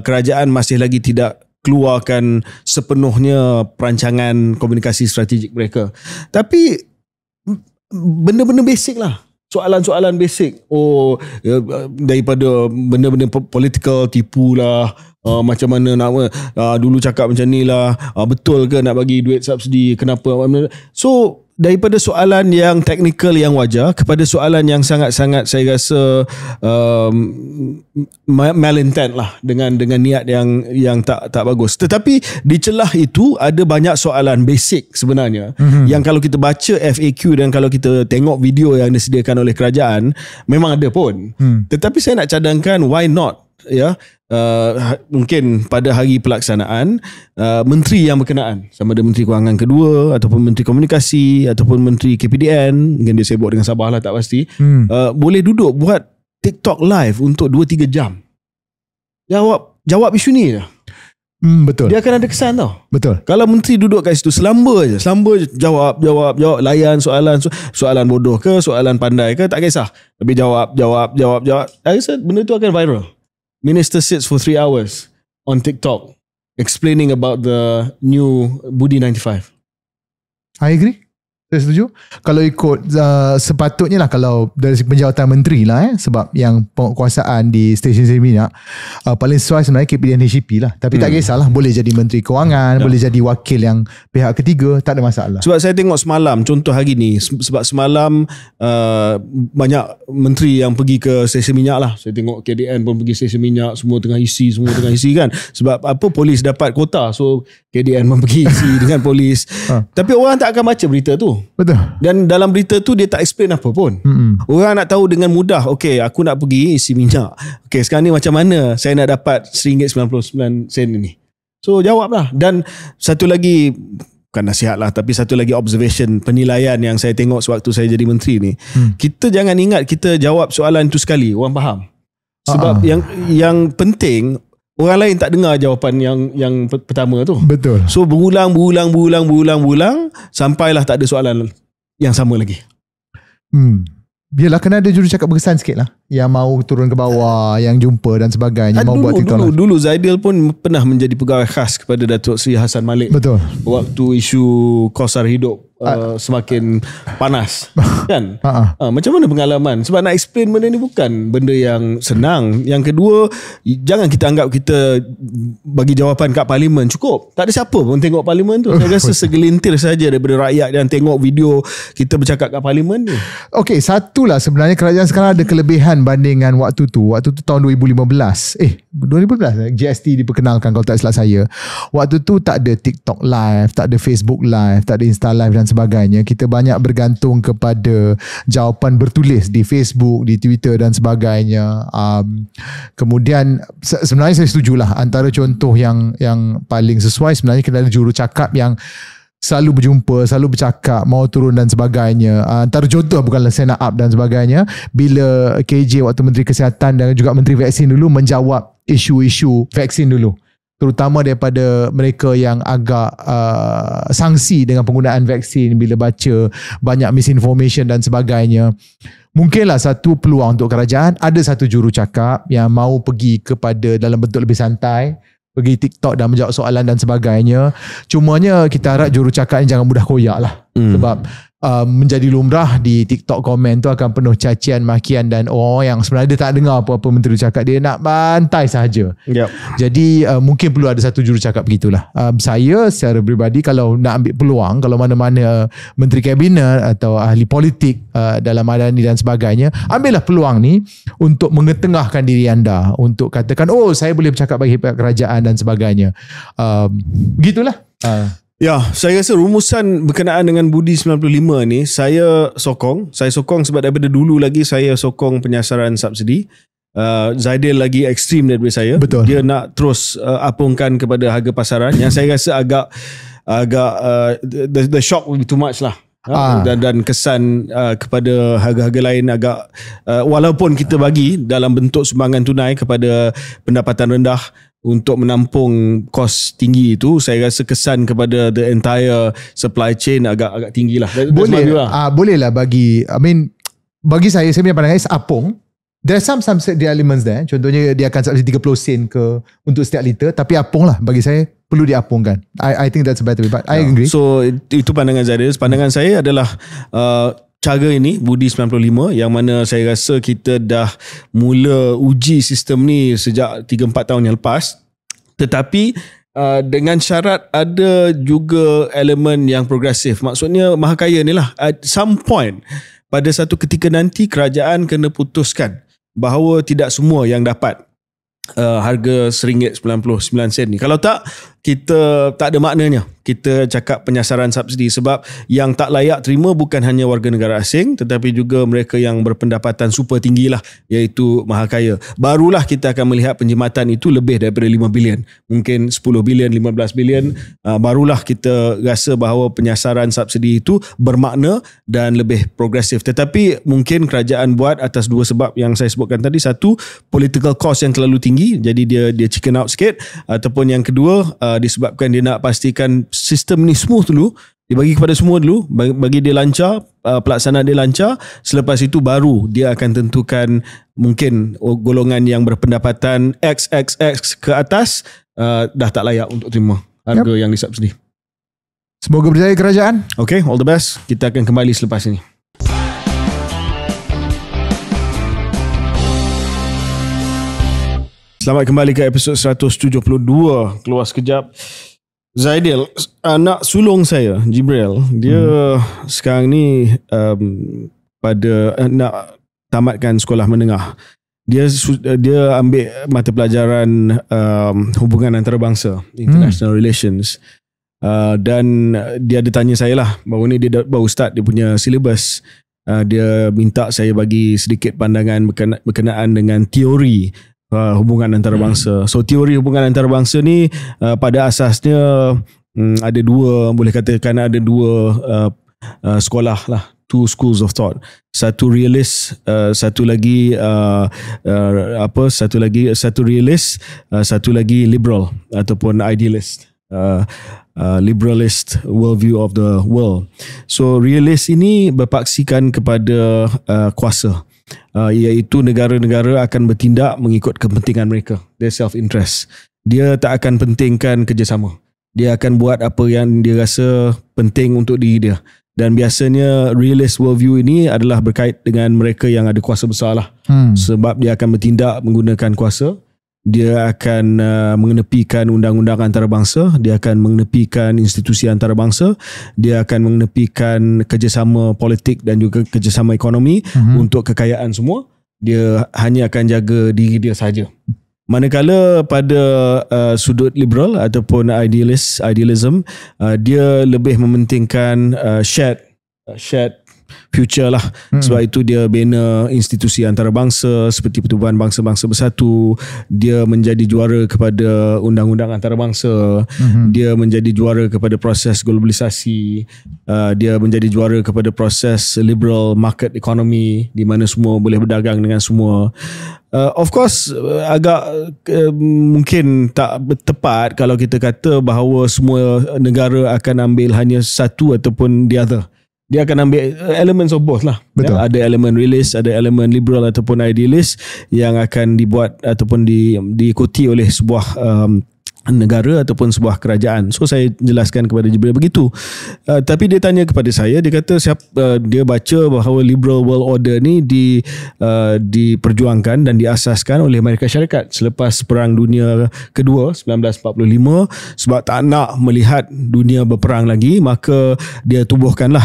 kerajaan masih lagi tidak keluarkan sepenuhnya perancangan komunikasi strategik mereka. Tapi benda-benda basic lah. Soalan-soalan basic. Daripada benda-benda political, tipu lah. Macam mana nak dulu cakap macam ni lah. Betul ke nak bagi duit subsidi? Kenapa? So, daripada soalan yang teknikal yang wajar kepada soalan yang sangat-sangat saya rasa malintent lah, dengan niat yang tak bagus. Tetapi di celah itu ada banyak soalan basic sebenarnya yang kalau kita baca FAQ dan kalau kita tengok video yang disediakan oleh kerajaan memang ada pun. Tetapi saya nak cadangkan, why not? Ya, mungkin pada hari pelaksanaan menteri yang berkenaan, sama ada Menteri Kewangan kedua ataupun Menteri Komunikasi ataupun Menteri KPDN, mungkin dia sibuk dengan Sabah lah, tak pasti, boleh duduk buat TikTok live untuk 2-3 jam, jawab isu ni je. Betul. Dia akan ada kesan tau. Betul. Kalau menteri duduk kat situ selamba je jawab, layan soalan bodoh ke, soalan pandai ke, tak kisah, tapi jawab. I rasa benda tu akan viral. Minister sits for 3 hours on TikTok explaining about the new Budi 95. I agree. Saya setuju. Kalau ikut sepatutnya lah, kalau dari penjawatan menteri lah, sebab yang penguasaan di stesen minyak paling sesuai sebenarnya KPDN HCP lah. Tapi tak kisahlah, boleh jadi Menteri Kewangan, boleh jadi wakil yang pihak ketiga, tak ada masalah. Sebab saya tengok semalam, contoh hari ni, sebab semalam banyak menteri yang pergi ke stesen minyak lah. Saya tengok KDN pun pergi stesen minyak, semua tengah isi kan. Sebab apa, polis dapat kota, so KDN pun pergi isi dengan polis. Tapi orang tak akan baca berita tu. Betul. Dan dalam berita tu dia tak explain apa pun. Orang nak tahu dengan mudah, okay, aku nak pergi isi minyak, okay, sekarang ni macam mana saya nak dapat RM1.99 ni. So jawablah. Dan satu lagi, bukan nasihat lah, tapi satu lagi observation, penilaian yang saya tengok sewaktu saya jadi menteri ni, kita jangan ingat kita jawab soalan tu sekali orang faham. Sebab yang penting orang lain tak dengar jawapan yang pertama tu. Betul. So berulang sampailah tak ada soalan yang sama lagi. Biarlah, kena ada jurucakap berkesan sikit lah, yang mau turun ke bawah, yang jumpa dan sebagainya, mau buat TikTok. Dulu Zaidil pun pernah menjadi pegawai khas kepada Datuk Seri Hassan Malik. Betul. Waktu isu kos sara hidup semakin panas kan. Macam mana pengalaman? Sebab nak explain benda ni bukan benda yang senang. Yang kedua, jangan kita anggap kita bagi jawapan kat parlimen cukup. Tak ada siapa pun tengok parlimen tu. Saya rasa segelintir saja daripada rakyat yang tengok video kita bercakap kat parlimen ni. Okey, satulah sebenarnya kerajaan sekarang ada kelebihan bandingan waktu tu. Waktu tu tahun 2015. 2015 GST diperkenalkan kalau tak silap saya. Waktu tu tak ada TikTok live, tak ada Facebook live, tak ada Insta live dan sebagainya. Kita banyak bergantung kepada jawapan bertulis di Facebook, di Twitter dan sebagainya. Kemudian sebenarnya saya setujulah, antara contoh yang paling sesuai sebenarnya kena ada jurucakap yang selalu berjumpa, selalu bercakap, mau turun dan sebagainya. Antara contoh, bukanlah stand up dan sebagainya, bila KJ waktu Menteri Kesihatan dan juga Menteri Vaksin dulu menjawab isu-isu vaksin dulu, terutama daripada mereka yang agak sangsi dengan penggunaan vaksin bila baca banyak misinformation dan sebagainya. Mungkinlah satu peluang untuk kerajaan, ada satu jurucakap yang mau pergi kepada dalam bentuk lebih santai, pergi TikTok dan menjawab soalan dan sebagainya. Cumanya kita harap jurucakap ni jangan mudah koyak lah. Sebab menjadi lumrah di TikTok komen tu akan penuh cacian, makian dan orang yang sebenarnya dia tak dengar apa-apa menteri cakap, dia nak bantai sahaja. Jadi mungkin perlu ada satu jurucakap begitulah. Saya secara peribadi, kalau nak ambil peluang, kalau mana-mana menteri kabinet atau ahli politik dalam madani dan sebagainya, ambillah peluang ni untuk mengetengahkan diri anda, untuk katakan, oh saya boleh bercakap bagi pihak kerajaan dan sebagainya. Begitulah. Ya, saya rasa rumusan berkenaan dengan Budi 95 ni saya sokong sebab daripada dulu lagi saya sokong penyasaran subsidi. Zaidil lagi ekstrim daripada saya. Betul. Dia nak terus apungkan kepada harga pasaran yang saya rasa agak the shock will be too much lah. dan kesan kepada harga-harga lain agak walaupun kita bagi dalam bentuk sumbangan tunai kepada pendapatan rendah untuk menampung kos tinggi itu, saya rasa kesan kepada the entire supply chain agak tinggilah. Boleh lah bagi, bagi saya punya pandangan apung. There are some the elements there. Contohnya dia akan subsidi 30 sen ke untuk setiap liter, tapi apung lah bagi saya perlu diapungkan. I think that's a better way, but I agree. So itu pandangan saya. Pandangan saya adalah cara ini Budi 95 yang mana saya rasa kita dah mula uji sistem ni sejak 3-4 tahun yang lepas, tetapi dengan syarat ada juga elemen yang progresif. Maksudnya Mahakaya ni lah at some point pada satu ketika nanti kerajaan kena putuskan bahawa tidak semua yang dapat harga RM1.99 ni. Kalau tak, kita tak ada maknanya kita cakap penyasaran subsidi, sebab yang tak layak terima bukan hanya warga negara asing tetapi juga mereka yang berpendapatan super tinggi lah, iaitu Mahakaya. Barulah kita akan melihat penjimatan itu lebih daripada 5 bilion, mungkin 10 bilion, 15 bilion, barulah kita rasa bahawa penyasaran subsidi itu bermakna dan lebih progresif. Tetapi mungkin kerajaan buat atas dua sebab yang saya sebutkan tadi. Satu, political cost yang terlalu tinggi, jadi dia chicken out sikit, ataupun yang kedua disebabkan dia nak pastikan sistem ni smooth dulu, dibagi kepada semua dulu, bagi dia lancar, pelaksanaan dia lancar. Selepas itu baru dia akan tentukan mungkin golongan yang berpendapatan XXX ke atas dah tak layak untuk terima harga yang disubsidi. Semoga berjaya kerajaan. Okay, all the best. Kita akan kembali selepas ini. Selamat kembali ke episod 172 Keluar Sekejap. Zaidil, anak sulung saya, Jibril, dia sekarang ni nak tamatkan sekolah menengah. Dia ambil mata pelajaran hubungan antarabangsa, international relations. Dan dia ada tanya saya lah, baru ni dia baru start dia punya syllabus. Dia minta saya bagi sedikit pandangan berkenaan dengan teori hubungan antarabangsa. So teori hubungan antarabangsa ni pada asasnya ada dua, boleh katakan ada dua sekolah lah, two schools of thought. Satu realist, satu lagi satu lagi liberal ataupun idealist. Liberalist worldview of the world. So realist ini berpaksikan kepada kuasa, iaitu negara-negara akan bertindak mengikut kepentingan mereka, their self-interest. Dia tak akan pentingkan kerjasama. Dia akan buat apa yang dia rasa penting untuk diri dia. Dan biasanya realist worldview ini adalah berkait dengan mereka yang ada kuasa besar lah. Sebab dia akan bertindak menggunakan kuasa. Dia akan mengenepikan undang-undang antarabangsa, dia akan mengenepikan institusi antarabangsa, dia akan mengenepikan kerjasama politik dan juga kerjasama ekonomi untuk kekayaan semua. Dia hanya akan jaga diri dia sahaja. Manakala pada sudut liberal ataupun idealism, dia lebih mementingkan shared future lah. Sebab itu dia bina institusi antarabangsa seperti Pertubuhan Bangsa-Bangsa Bersatu. Dia menjadi juara kepada undang-undang antarabangsa. Dia menjadi juara kepada proses globalisasi. Dia menjadi juara kepada proses liberal market economy, di mana semua boleh berdagang dengan semua. Of course agak mungkin tak tepat kalau kita kata bahawa semua negara akan ambil hanya satu ataupun the other. Dia akan ambil elements of both lah. Betul. Ya, ada elemen realist, ada elemen liberal ataupun idealist yang akan dibuat ataupun diikuti oleh sebuah negara ataupun sebuah kerajaan. So saya jelaskan kepada Jibril begitu. Tapi dia tanya kepada saya, dia kata dia baca bahawa liberal world order ni diperjuangkan dan diasaskan oleh Amerika Syarikat selepas Perang Dunia Kedua 1945. Sebab tak nak melihat dunia berperang lagi, maka dia tubuhkanlah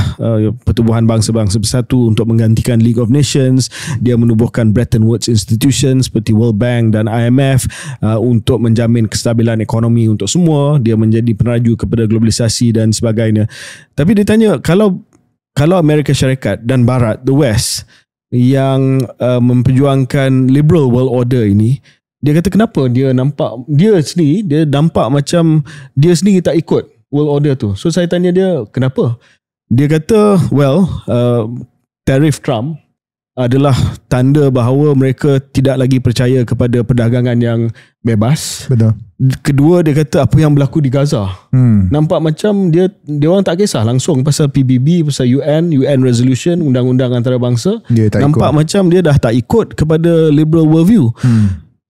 Pertubuhan Bangsa-Bangsa Bersatu untuk menggantikan League of Nations. Dia menubuhkan Bretton Woods Institutions seperti World Bank dan IMF untuk menjamin kestabilan ekonomi untuk semua. Dia menjadi peneraju kepada globalisasi dan sebagainya. Tapi dia tanya, kalau Amerika Syarikat dan Barat, the West, yang memperjuangkan liberal world order ini, dia kata kenapa dia nampak macam dia sendiri tak ikut world order tu. So saya tanya dia, kenapa? Dia kata, tarif Trump adalah tanda bahawa mereka tidak lagi percaya kepada perdagangan yang bebas. Betul. Kedua, dia kata apa yang berlaku di Gaza. Nampak macam dia orang tak kisah langsung pasal PBB, pasal UN resolution, undang-undang antarabangsa. Nampak macam dia dah tak ikut kepada liberal worldview.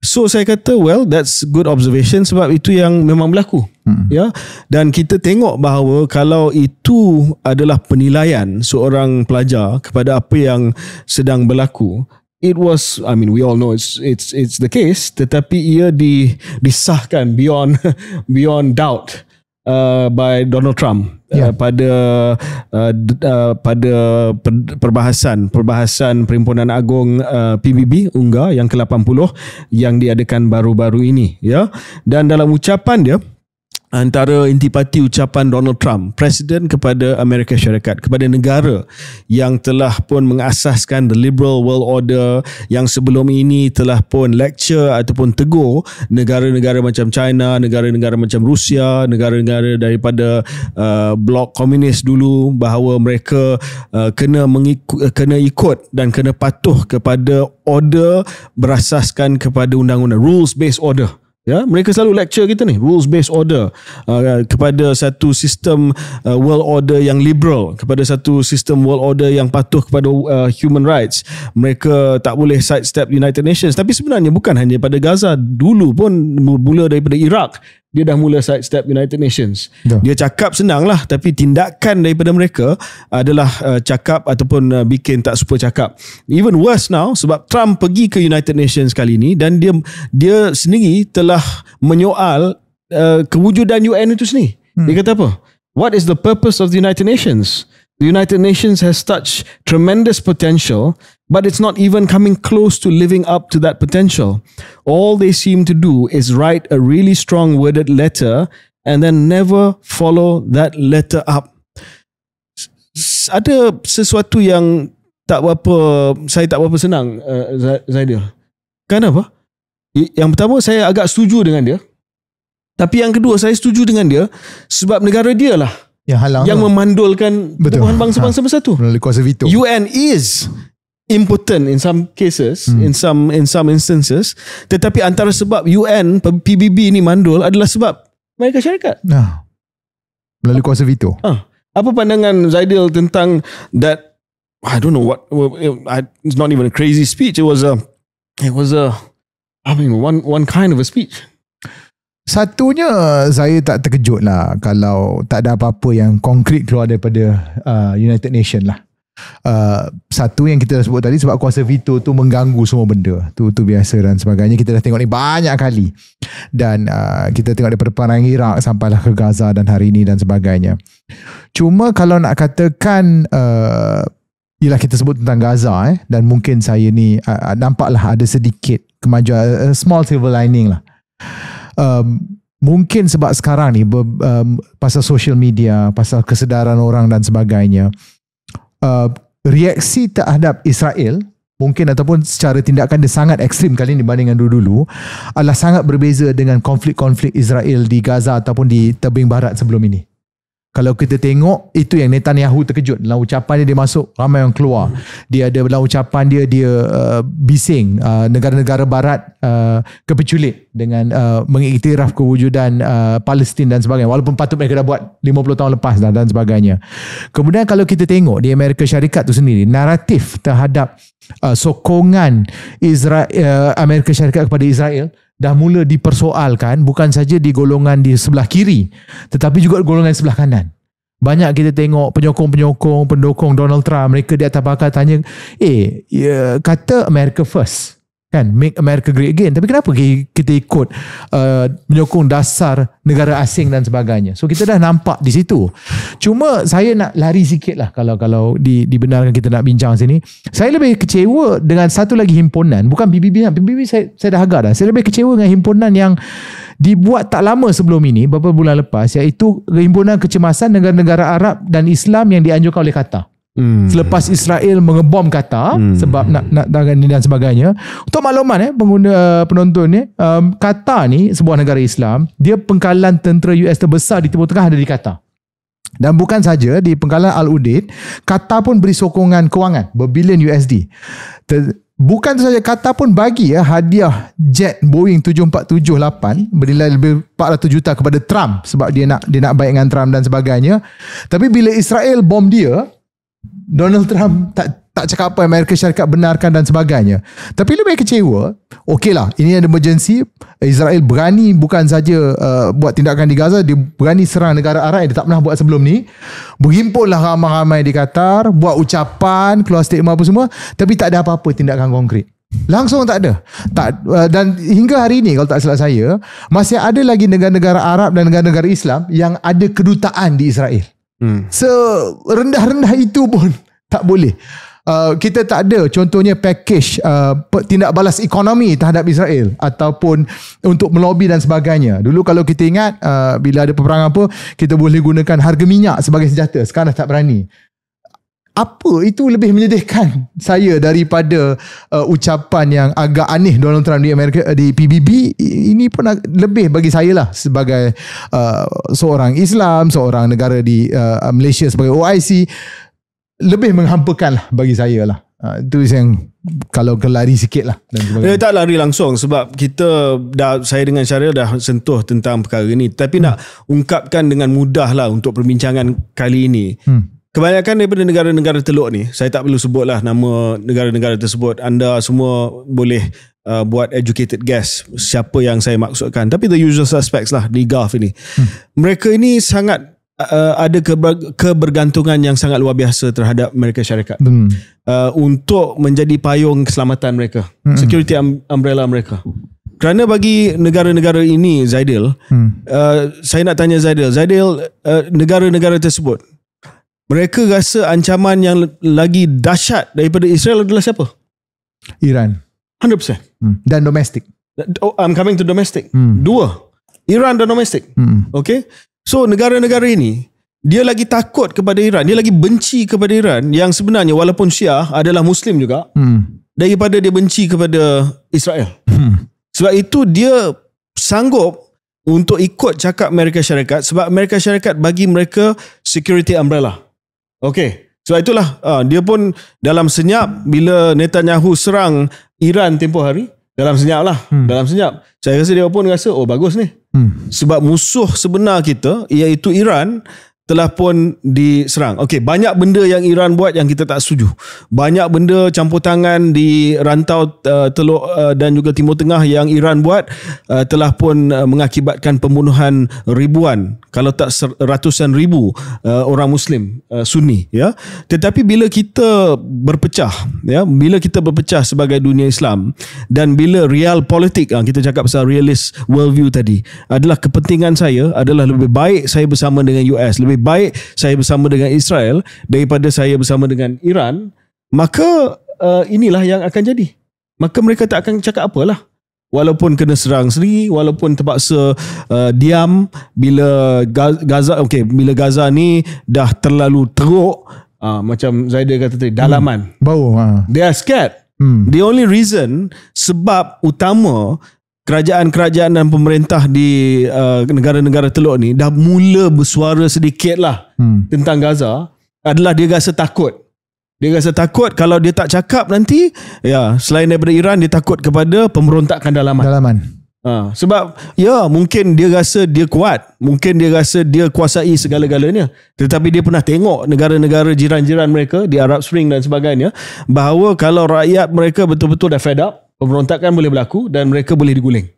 So saya kata that's good observation sebab itu yang memang berlaku. Ya. Dan kita tengok bahawa kalau itu adalah penilaian seorang pelajar kepada apa yang sedang berlaku, it was, we all know it's the case, tetapi ia disahkan beyond doubt by Donald Trump pada perbahasan Perhimpunan Agung PBB UNGA yang ke-80 yang diadakan baru-baru ini, ya. Dan dalam ucapan dia, antara intipati ucapan Donald Trump, Presiden kepada Amerika Syarikat, kepada negara yang telah pun mengasaskan the liberal world order, yang sebelum ini telah pun lecture ataupun tegur negara-negara macam China, negara-negara macam Rusia, negara-negara daripada blok komunis dulu, bahawa mereka kena ikut dan kena patuh kepada order berasaskan kepada undang-undang, rules-based order. Ya, mereka selalu lecture kita ni, rules based order, kepada satu sistem world order yang liberal, kepada satu sistem world order yang patuh kepada human rights. Mereka tak boleh sidestep United Nations. Tapi sebenarnya bukan hanya pada Gaza, dulu pun mula daripada Iraq dia dah mula sidestep United Nations. Dia cakap senang lah, tapi tindakan daripada mereka adalah cakap ataupun bikin tak suka cakap. Even worse now, sebab Trump pergi ke United Nations kali ini dan dia sendiri telah menyoal kewujudan UN itu sendiri. Dia kata apa? What is the purpose of the United Nations? The United Nations has such tremendous potential, but it's not even coming close to living up to that potential. All they seem to do is write a really strong worded letter and then never follow that letter up. Ada sesuatu yang saya tak berapa senang, Zaidil. Kenapa? Yang pertama, saya agak setuju dengan dia. Tapi yang kedua, saya setuju dengan dia sebab negara dia lah yang memandulkan Pertubuhan Bangsa-Bangsa Bersatu. Melalui kuasa veto. UN is impotent in some cases, in some instances, tetapi antara sebab UN PBB ni mandul adalah sebab Amerika Syarikat. Melalui kuasa veto. Apa pandangan Zaidil tentang that? I don't know what. It's not even a crazy speech. It was a one kind of a speech. Satunya, saya tak terkejut lah kalau tak ada apa-apa yang konkret keluar daripada United Nations lah. Satu yang kita dah sebut tadi, sebab kuasa veto tu mengganggu semua benda. Tu biasa dan sebagainya. Kita dah tengok ni banyak kali. Dan kita tengok daripada perang Iraq sampailah ke Gaza dan hari ini dan sebagainya. Cuma kalau nak katakan ialah kita sebut tentang Gaza dan mungkin saya ni nampaklah ada sedikit kemajuan, small silver lining lah. Mungkin sebab sekarang ni pasal social media, pasal kesedaran orang dan sebagainya, reaksi terhadap Israel mungkin ataupun secara tindakan dia sangat ekstrim kali ini dibandingkan dulu-dulu adalah sangat berbeza dengan konflik-konflik Israel di Gaza ataupun di tebing barat sebelum ini. Kalau kita tengok, itu yang Netanyahu terkejut. Dalam ucapan dia masuk, ramai yang keluar. Dia ada dalam ucapan dia bising negara-negara barat kepeculik dengan mengiktiraf kewujudan Palestin dan sebagainya. Walaupun patut mereka dah buat 50 tahun lepas dan sebagainya. Kemudian kalau kita tengok di Amerika Syarikat tu sendiri, naratif terhadap sokongan Amerika Syarikat kepada Israel dah mula dipersoalkan, bukan saja di golongan di sebelah kiri tetapi juga golongan sebelah kanan. Banyak kita tengok penyokong-penyokong, pendukung Donald Trump, mereka di atas bakal tanya, kata America first kan, make America great again, tapi kenapa kita ikut menyokong dasar negara asing dan sebagainya. So kita dah nampak di situ. Cuma saya nak lari sikit lah kalau dibenarkan kita nak bincang sini. Saya lebih kecewa dengan satu lagi himpunan, bukan PBB. PBB saya dah agak dah. Saya lebih kecewa dengan himpunan yang dibuat tak lama sebelum ini, beberapa bulan lepas, iaitu Himpunan Kecemasan Negara-Negara Arab dan Islam yang dianjurkan oleh Qatar. Selepas Israel mengebom Qatar sebab nak dan sebagainya. Untuk makluman penonton ni, Qatar ni sebuah negara Islam, dia pengkalan tentera US terbesar di Timur Tengah ada di Qatar. Dan bukan saja di pengkalan Al-Udeid, Qatar pun beri sokongan kewangan berbilion USD. Bukan saja, Qatar pun bagi hadiah jet Boeing 747-8 bernilai lebih 400 juta kepada Trump sebab dia nak baik dengan Trump dan sebagainya. Tapi bila Israel bom dia, Donald Trump tak cakap apa, Amerika Syarikat benarkan dan sebagainya. Tapi lebih kecewa, okeylah, ini ada emergency, Israel berani bukan saja buat tindakan di Gaza, dia berani serang negara Arab yang dia tak pernah buat sebelum ni. Berhimpunlah ramai-ramai di Qatar, buat ucapan, keluar statement apa semua, tapi tak ada apa-apa tindakan konkret. Langsung tak ada. Dan hingga hari ini, kalau tak salah saya, masih ada lagi negara-negara Arab dan negara-negara Islam yang ada kedutaan di Israel. Serendah-rendah itu pun tak boleh. Kita tak ada contohnya package tindak balas ekonomi terhadap Israel ataupun untuk melobi dan sebagainya. Dulu kalau kita ingat bila ada peperangan apa, kita boleh gunakan harga minyak sebagai senjata. Sekarang dah tak berani. Apa itu lebih menyedihkan saya daripada ucapan yang agak aneh Donald Trump di Amerika, di PBB. Ini pun lebih bagi saya lah sebagai seorang Islam, seorang negara di Malaysia sebagai OIC, lebih menghampakan lah bagi saya lah. Itu yang kalau kelari sikit lah. Dia tak lari langsung sebab saya dengan Syaril dah sentuh tentang perkara ni. Tapi nak ungkapkan dengan mudah lah untuk perbincangan kali ini. Kebanyakan daripada negara-negara teluk ni, saya tak perlu sebutlah nama negara-negara tersebut. Anda semua boleh buat educated guess siapa yang saya maksudkan. Tapi the usual suspects lah di Gulf ini. Mereka ini sangat ada kebergantungan yang sangat luar biasa terhadap Amerika Syarikat untuk menjadi payung keselamatan mereka, security umbrella mereka. Kerana bagi negara-negara ini, Zaidil, saya nak tanya Zaidil, negara-negara tersebut, mereka rasa ancaman yang lagi dahsyat daripada Israel adalah siapa? Iran. 100%. Dan domestik. I'm coming to domestic. Dua. Iran dan domestik. Okay? So negara-negara ini, dia lagi takut kepada Iran, dia lagi benci kepada Iran yang sebenarnya walaupun Syiah adalah Muslim juga, daripada dia benci kepada Israel. Sebab itu dia sanggup untuk ikut cakap Amerika Syarikat sebab Amerika Syarikat bagi mereka security umbrella. Okay. Sebab itulah dia pun dalam senyap bila Netanyahu serang Iran tempoh hari, dalam senyap lah. Dalam senyap. Saya rasa dia pun rasa, oh bagus ni. Sebab musuh sebenar kita iaitu Iran telah pun diserang. Okey, banyak benda yang Iran buat yang kita tak setuju. Banyak benda campur tangan di rantau Teluk dan juga Timur Tengah yang Iran buat telah pun mengakibatkan pembunuhan ribuan, kalau tak ratusan ribu orang Muslim Sunni, ya. Tetapi bila kita berpecah, ya, bila kita berpecah sebagai dunia Islam dan bila real politik, kita cakap pasal realist worldview tadi, adalah kepentingan saya adalah lebih baik saya bersama dengan US, lebih baik saya bersama dengan Israel daripada saya bersama dengan Iran, maka inilah yang akan jadi. Maka mereka tak akan cakap apalah. Walaupun kena serang sendiri, walaupun terpaksa diam bila Gaza, bila Gaza ni dah terlalu teruk, macam Zaidir kata tadi, dalaman. Bau. They are scared. The only reason, sebab utama kerajaan-kerajaan dan pemerintah di negara-negara teluk ni dah mula bersuara sedikit lah tentang Gaza, adalah dia rasa takut. Dia rasa takut kalau dia tak cakap nanti, ya, selain daripada Iran, dia takut kepada pemberontakan dalaman. Sebab ya, mungkin dia rasa dia kuat, mungkin dia rasa dia kuasai segala-galanya, tetapi dia pernah tengok negara-negara jiran-jiran mereka di Arab Spring dan sebagainya, bahawa kalau rakyat mereka betul-betul dah fed up, pemberontakan boleh berlaku dan mereka boleh diguling.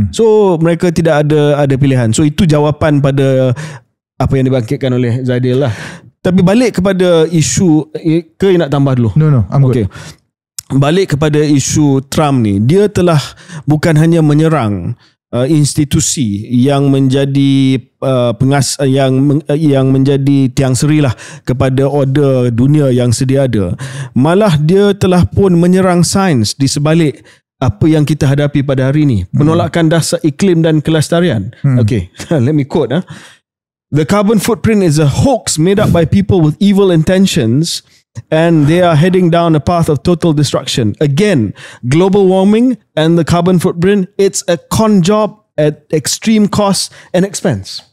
So mereka tidak ada pilihan. So itu jawapan pada apa yang dibangkitkan oleh Zaidil lah. Tapi balik kepada isu, ke nak tambah dulu? No, I'm good. Balik kepada isu Trump ni, dia telah bukan hanya menyerang institusi yang menjadi yang menjadi tiang seri lah kepada order dunia yang sedia ada. Malah dia telah pun menyerang sains di sebalik apa yang kita hadapi pada hari ini. Penolakan dasar iklim dan kelestarian. Okay, let me quote. The carbon footprint is a hoax made up by people with evil intentions, and they are heading down a path of total destruction. Again, global warming and the carbon footprint, it's a con job at extreme cost and expense.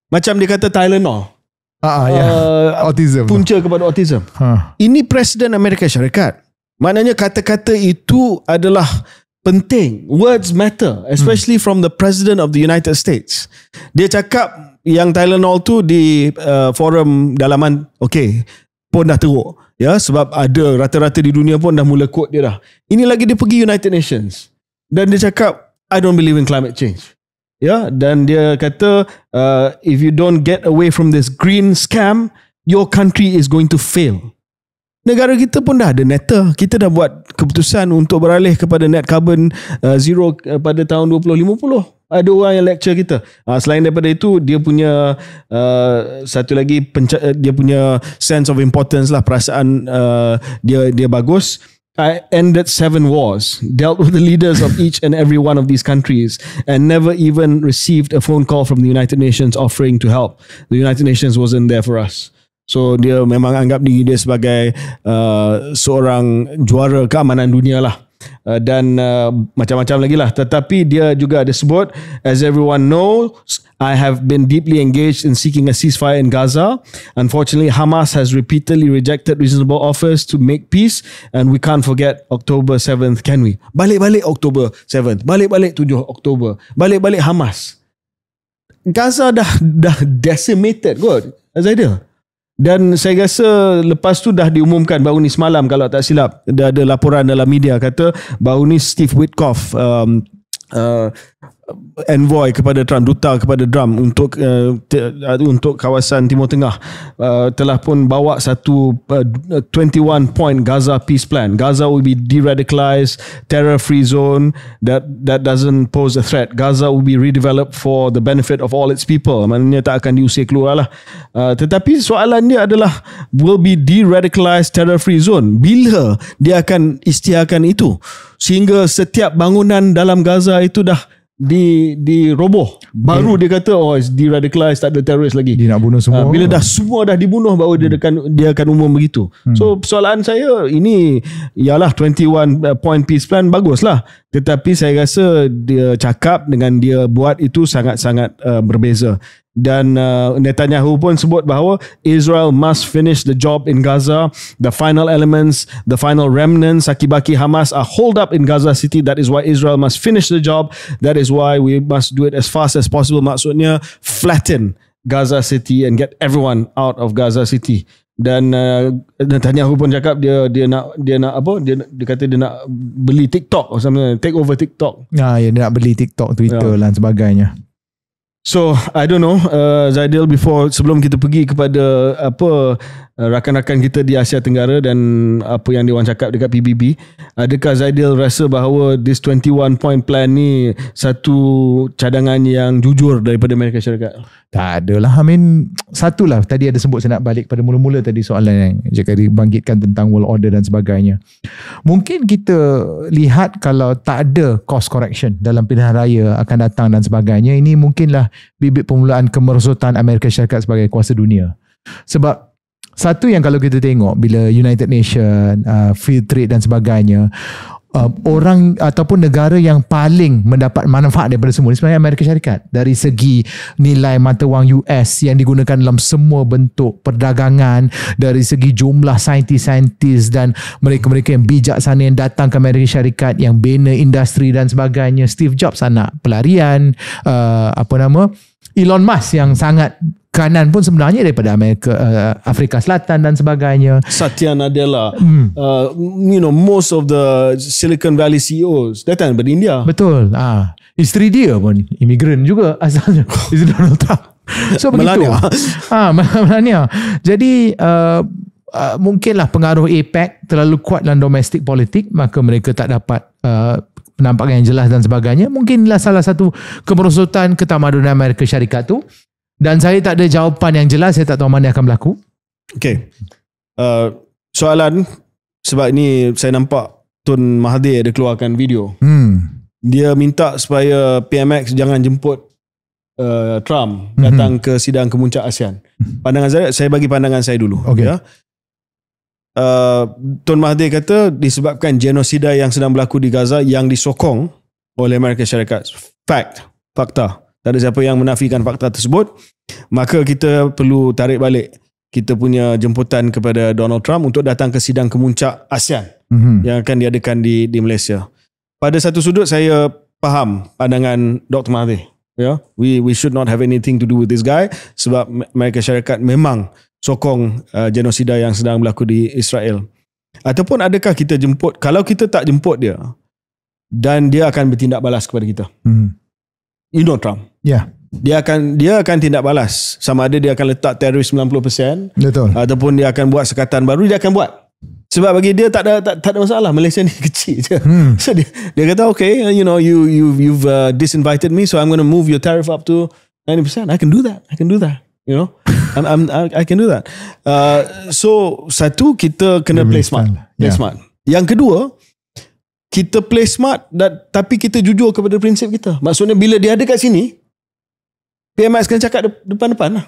Macam dia kata Tylenol. Autism. Punca kepada autism. Ini Presiden Amerika Syarikat. Maknanya kata-kata itu adalah penting. Words matter, especially from the President of the United States. Dia cakap yang Tylenol tu di forum dalaman, pun dah teruk. Ya, sebab ada rata-rata di dunia pun dah mula quote dia dah. Ini lagi dia pergi United Nations. Dan dia cakap, I don't believe in climate change. Ya, dan dia kata, if you don't get away from this green scam, your country is going to fail. Negara kita pun dah ada neta. Kita dah buat keputusan untuk beralih kepada net carbon zero pada tahun 2050. Ada orang yang lecture kita. Selain daripada itu, dia punya satu lagi dia punya sense of importance lah, perasaan dia bagus. I ended 7 wars, dealt with the leaders of each and every one of these countries, and never even received a phone call from the United Nations offering to help. The United Nations wasn't there for us. So dia memang anggap diri dia sebagai seorang juara keamanan dunia lah. Dan macam-macam lagi lah. Tetapi dia juga ada sebut, as everyone knows, I have been deeply engaged in seeking a ceasefire in Gaza. Unfortunately, Hamas has repeatedly rejected reasonable offers to make peace, and we can't forget October 7th, can we? Balik-balik October 7th, balik-balik 7 Oktober, balik-balik Hamas. Gaza dah decimated kot, Zaidil. Dan saya rasa lepas tu dah diumumkan baru ni semalam, kalau tak silap, dah ada laporan dalam media kata baru ni Steve Witkoff, envoy kepada Trump, duta kepada Trump untuk kawasan Timur Tengah, telah pun bawa satu 21 point Gaza peace plan. Gaza will be de-radicalized, terror free zone that doesn't pose a threat. Gaza will be redeveloped for the benefit of all its people. Maknanya tak akan diusir keluar lah. Tetapi soalan dia adalah, will be de-radicalized, terror free zone, bila dia akan isytiharkan itu sehingga setiap bangunan dalam Gaza itu dah diroboh, baru dia kata it's de-radicalized, tak ada teroris lagi. Dia nak bunuh semua. Bila dah semua dah dibunuh, baru dia akan umum begitu. So soalan saya, ini ialah 21 point peace plan, baguslah, tetapi saya rasa dia cakap dengan dia buat itu sangat-sangat berbeza. Dan Netanyahu pun sebut bahawa Israel must finish the job in Gaza. The final elements, the final remnants, Saki-Baki Hamas are holed up in Gaza City. That is why Israel must finish the job. That is why we must do it as fast as possible. Maksudnya flatten Gaza City and get everyone out of Gaza City. Dan Netanyahu pun cakap dia nak apa, dia kata dia nak beli TikTok atau something, take over TikTok. Dia nak beli TikTok, Twitter dan sebagainya. So I don't know, Zaidil, sebelum kita pergi kepada rakan-rakan kita di Asia Tenggara dan apa yang diorang cakap dekat PBB, adakah Zaidil rasa bahawa this 21 point plan ni satu cadangan yang jujur daripada Amerika Syarikat? Tak adalah. Satulah tadi ada sebut, saya nak balik pada mula-mula tadi soalan yang jika dibangkitkan tentang world order dan sebagainya. Mungkin kita lihat kalau tak ada course correction dalam pilihan raya akan datang dan sebagainya, ini mungkinlah bibit permulaan kemerosotan Amerika Syarikat sebagai kuasa dunia. Sebab satu yang kalau kita tengok bila United Nations, field trade dan sebagainya, orang ataupun negara yang paling mendapat manfaat daripada semua ni sebenarnya Amerika Syarikat, dari segi nilai mata wang US yang digunakan dalam semua bentuk perdagangan, dari segi jumlah saintis-saintis dan mereka-mereka yang bijaksana yang datang ke Amerika Syarikat yang bina industri dan sebagainya. Steve Jobs anak pelarian, Elon Musk yang sangat kanan pun sebenarnya daripada Afrika Selatan dan sebagainya. Satya Nadella, most of the Silicon Valley CEOs datang dari India. Betul. Isteri dia pun imigran juga asalnya. Isteri Donald Trump. So begitu. Melania. Jadi mungkinlah pengaruh APEC terlalu kuat dalam domestik politik, maka mereka tak dapat penampakan yang jelas dan sebagainya. Mungkinlah salah satu kemerosotan ketamadunan Amerika Syarikat tu. Dan saya tak ada jawapan yang jelas, saya tak tahu mana akan berlaku. Okay. Soalan, sebab ini saya nampak Tun Mahathir ada keluarkan video. Dia minta supaya PMX jangan jemput Trump datang ke sidang kemuncak ASEAN. Pandangan saya bagi pandangan saya dulu. Okay. Ya. Tun Mahathir kata disebabkan genosida yang sedang berlaku di Gaza yang disokong oleh Amerika Syarikat. Fakta. tak ada siapa yang menafikan fakta tersebut, maka kita perlu tarik balik kita punya jemputan kepada Donald Trump untuk datang ke sidang kemuncak ASEAN yang akan diadakan di Malaysia. Pada satu sudut saya faham pandangan Dr. Mahathir. We should not have anything to do with this guy sebab mereka syarikat memang sokong genosida yang sedang berlaku di Israel. Ataupun adakah kita jemput, kalau kita tak jemput dia dan dia akan bertindak balas kepada kita. You know Trump. Yeah. Dia akan tindak balas. Sama ada dia akan letak teroris 90%. Betul. Ataupun dia akan buat sekatan baru, dia akan buat. Sebab bagi dia tak ada masalah. Malaysia ni kecil je. So dia kata okay, you've disinvited me, so I'm going to move your tariff up to 90%. I can do that. You know, I can do that. So satu, kita kena play smart. Smart. Yang kedua, kita play smart tapi kita jujur kepada prinsip kita. Maksudnya bila dia ada kat sini, PMX kena cakap depan-depan lah.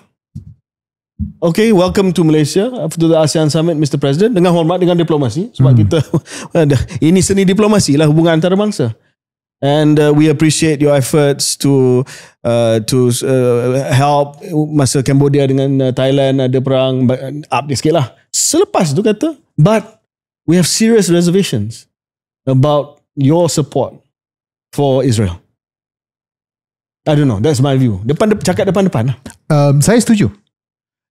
Okay, welcome to Malaysia, to the ASEAN Summit, Mr. President, dengan hormat, dengan diplomasi. Sebab kita, ini seni diplomasi lah, hubungan antarabangsa. And we appreciate your efforts to help masa Cambodia dengan Thailand ada perang, up dia sikit lah. Selepas tu kata, but we have serious reservations about your support for Israel. I don't know, that's my view. Cakap depan-depan lah. Saya setuju.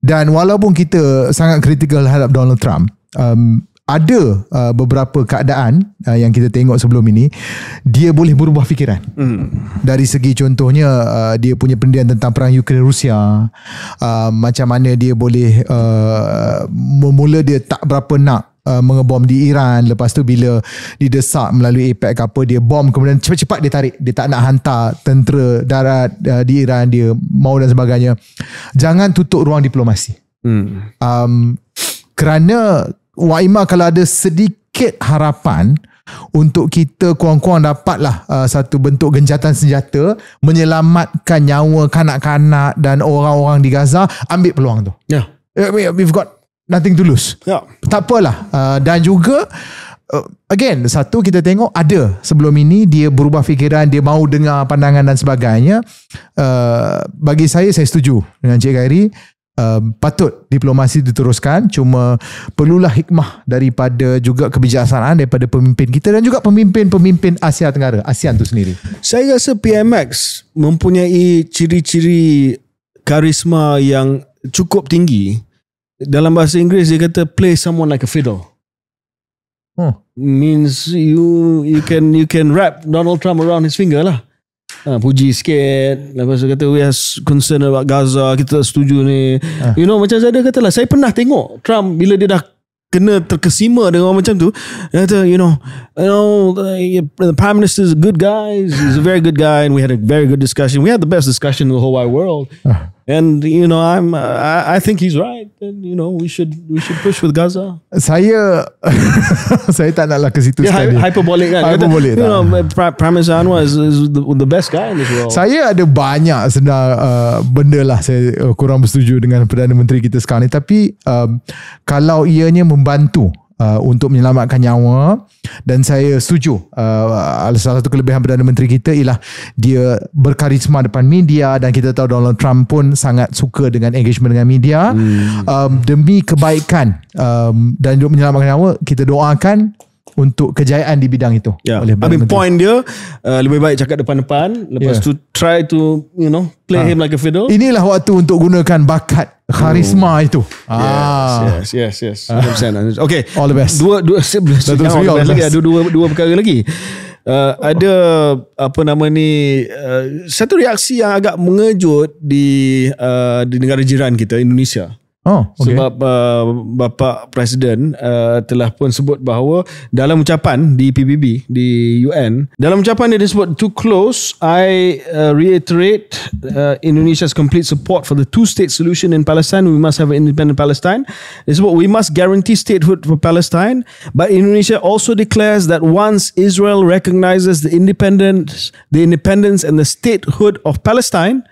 Dan walaupun kita sangat kritikal terhadap Donald Trump, ada beberapa keadaan yang kita tengok sebelum ini, dia boleh berubah fikiran. Dari segi contohnya, dia punya pendirian tentang perang Ukraine-Rusia, macam mana dia boleh mula dia tak berapa nak mengebom di Iran, lepas tu bila didesak melalui APEC apa, dia bom, kemudian cepat-cepat dia tarik, dia tak nak hantar tentera darat di Iran, dia mau dan sebagainya. Jangan tutup ruang diplomasi. Kerana Waimah kalau ada sedikit harapan untuk kita kurang-kurang dapatlah satu bentuk gencatan senjata menyelamatkan nyawa kanak-kanak dan orang-orang di Gaza, ambil peluang tu. We've got nothing to lose. Tak apalah. Dan juga again, satu, kita tengok ada sebelum ini dia berubah fikiran, dia mahu dengar pandangan dan sebagainya. Bagi saya setuju dengan Cik Khairi. Patut diplomasi diteruskan, cuma perlulah hikmah daripada juga kebijaksanaan daripada pemimpin kita dan juga pemimpin-pemimpin Asia Tenggara, ASEAN tu sendiri. Saya rasa PMX mempunyai ciri-ciri karisma yang cukup tinggi. Dalam bahasa Inggeris dia kata play someone like a fiddle. Means you can wrap Donald Trump around his finger lah. Puji sikit, lepas tu kata we are concerned about Gaza, kita setuju ni. You know, macam saya kata lah, saya pernah tengok Trump bila dia dah kena terkesima dengan orang macam tu, dia kata the Prime Minister is a good guy, he's a very good guy, and we had a very good discussion. We had the best discussion in the whole wide world. And I think he's right. And we should push with Gaza. Saya tak naklah ke situ sekali. Hyperbolic kan. Hyperbolic. Prime Minister Anwar is the best guy in this world. Saya ada banyak benda lah saya kurang bersetuju dengan Perdana Menteri kita sekarang ni, tapi kalau ianya membantu untuk menyelamatkan nyawa, dan saya setuju salah satu kelebihan Perdana Menteri kita ialah dia berkarisma depan media, dan kita tahu Donald Trump pun sangat suka dengan engagement dengan media. Demi kebaikan dan untuk menyelamatkan nyawa, kita doakan untuk kejayaan di bidang itu. Point dia lebih baik cakap depan-depan, lepas tu try to play him like a fiddle. Inilah waktu untuk gunakan bakat karisma itu. Yes. 100%. Okay, all the best. Dua perkara lagi. Ada satu reaksi yang agak mengejut di negara jiran kita, Indonesia. Sebab Bapa Presiden telah pun sebut bahawa dalam ucapan di PBB, di UN, dalam ucapan dia disebut, to close, I reiterate Indonesia's complete support for the two-state solution in Palestine. We must have an independent Palestine. Dia sebut, we must guarantee statehood for Palestine, but Indonesia also declares that once Israel recognizes the independence and the statehood of Palestine,